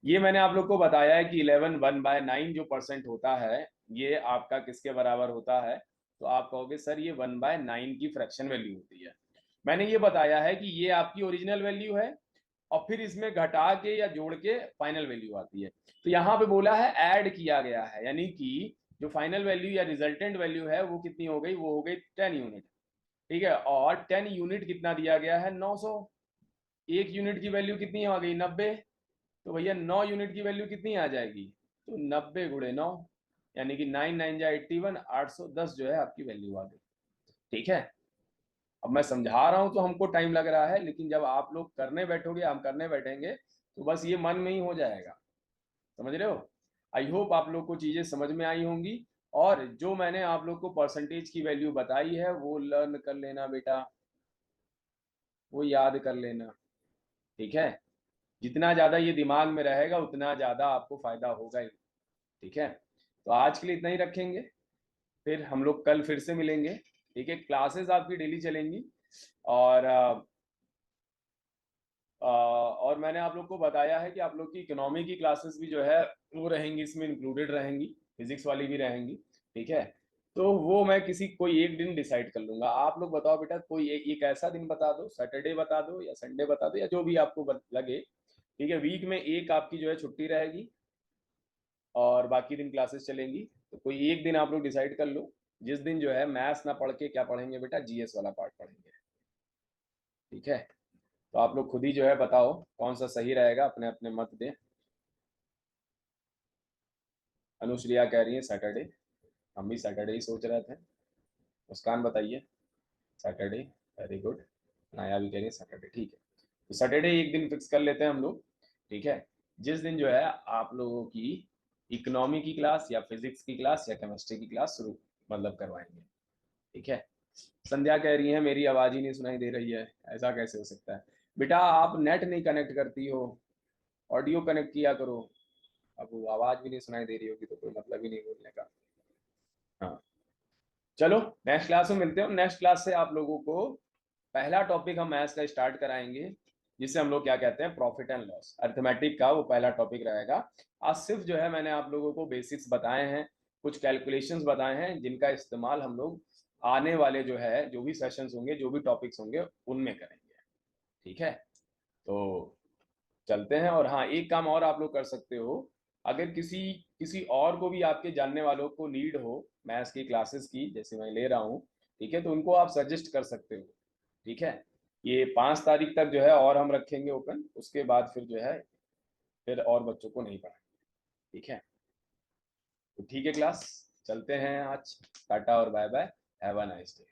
ये मैंने आप लोग को बताया है कि 11 1/9 जो परसेंट होता है ये आपका किसके बराबर होता है, तो आप कहोगे सर ये 1/9 की फ्रैक्शन वैल्यू होती है। मैंने ये बताया है कि ये आपकी ओरिजिनल वैल्यू है, और फिर इसमें घटा के या जोड़ के फाइनल वैल्यू आती है। तो यहाँ पे बोला है ऐड किया गया है, यानी कि जो फाइनल वैल्यू या रिजल्टेंट वैल्यू है वो कितनी हो गई, वो हो गई 10 यूनिट, ठीक है। और 10 यूनिट कितना दिया गया है, 900। एक यूनिट की वैल्यू कितनी आ गई, 90। तो भैया 9 यूनिट की वैल्यू कितनी आ जाएगी, तो 90 गुणे 9, यानी कि 9 9 जा 81, 810 जो है आपकी वैल्यू आ गई, ठीक है। अब मैं समझा रहा हूं तो हमको टाइम लग रहा है, लेकिन जब आप लोग करने बैठोगे, हम करने बैठेंगे, तो बस ये मन में ही हो जाएगा, समझ रहे हो। आई होप आप लोग को चीजें समझ में आई होंगी, और जो मैंने आप लोग को परसेंटेज की वैल्यू बताई है वो लर्न कर लेना बेटा, वो याद कर लेना, ठीक है। जितना ज़्यादा ये दिमाग में रहेगा उतना ज़्यादा आपको फ़ायदा होगा ही। ठीक है, तो आज के लिए इतना ही रखेंगे, फिर हम लोग कल फिर से मिलेंगे। ठीक है, क्लासेस आपकी डेली चलेंगी और मैंने आप लोग को बताया है कि आप लोग की इकोनॉमी की क्लासेस भी जो है वो रहेंगी, इसमें इंक्लूडेड रहेंगी, फिजिक्स वाली भी रहेंगी। ठीक है, तो वो मैं कोई एक दिन डिसाइड कर लूंगा। आप लोग बताओ बेटा, कोई एक ऐसा दिन बता दो, सैटरडे बता दो या संडे बता दो या जो भी आपको लगे। ठीक है, वीक में एक आपकी जो है छुट्टी रहेगी और बाकी दिन क्लासेस चलेंगी। तो कोई एक दिन आप लोग डिसाइड कर लो जिस दिन जो है मैथ्स ना पढ़ के क्या पढ़ेंगे बेटा, जीएस वाला पार्ट पढ़ेंगे। ठीक है, तो आप लोग खुद ही जो है बताओ कौन सा सही रहेगा, अपने अपने मत दें। अनुश्रिया कह रही है सैटरडे, हम भी सैटरडे ही सोच रहे थे। मुस्कान बताइए सैटरडे, वेरी गुड। नाया भी कह रही है सैटरडे, ठीक है। तो सैटरडे एक दिन फिक्स कर लेते हैं हम लोग। ठीक है, जिस दिन जो है आप लोगों की इकोनॉमी की क्लास या फिजिक्स की क्लास या केमिस्ट्री की क्लास शुरू मतलब करवाएंगे। ठीक है, संध्या कह रही है मेरी आवाज़ ही नहीं सुनाई दे रही है, ऐसा कैसे हो सकता है बेटा, आप नेट नहीं कनेक्ट करती हो, ऑडियो कनेक्ट किया करो। अब वो आवाज़ भी नहीं सुनाई दे रही होगी तो कोई मतलब ही नहीं बोलने का। हाँ, चलो नेक्स्ट क्लास में मिलते हो। नेक्स्ट क्लास से आप लोगों को पहला टॉपिक हम मैथ्स का स्टार्ट कराएंगे, जिसे हम लोग क्या कहते हैं, प्रॉफिट एंड लॉस। अर्थमेटिक का वो पहला टॉपिक रहेगा। आज सिर्फ जो है मैंने आप लोगों को बेसिक्स बताए हैं, कुछ कैलकुलेशंस बताए हैं, जिनका इस्तेमाल हम लोग आने वाले जो है जो भी सेशंस होंगे, जो भी टॉपिक्स होंगे उनमें करेंगे। ठीक है, तो चलते हैं। और हाँ, एक काम और आप लोग कर सकते हो, अगर किसी किसी और को भी आपके जानने वालों को नीड हो मैथ्स की क्लासेस की, जैसे मैं ले रहा हूँ, ठीक है, तो उनको आप सजेस्ट कर सकते हो। ठीक है, ये 5 तारीख तक जो है और हम रखेंगे ओपन, उसके बाद फिर जो है फिर और बच्चों को नहीं पढ़ाएंगे। ठीक है, तो ठीक है क्लास, चलते हैं आज, टाटा और bye bye, have a nice day.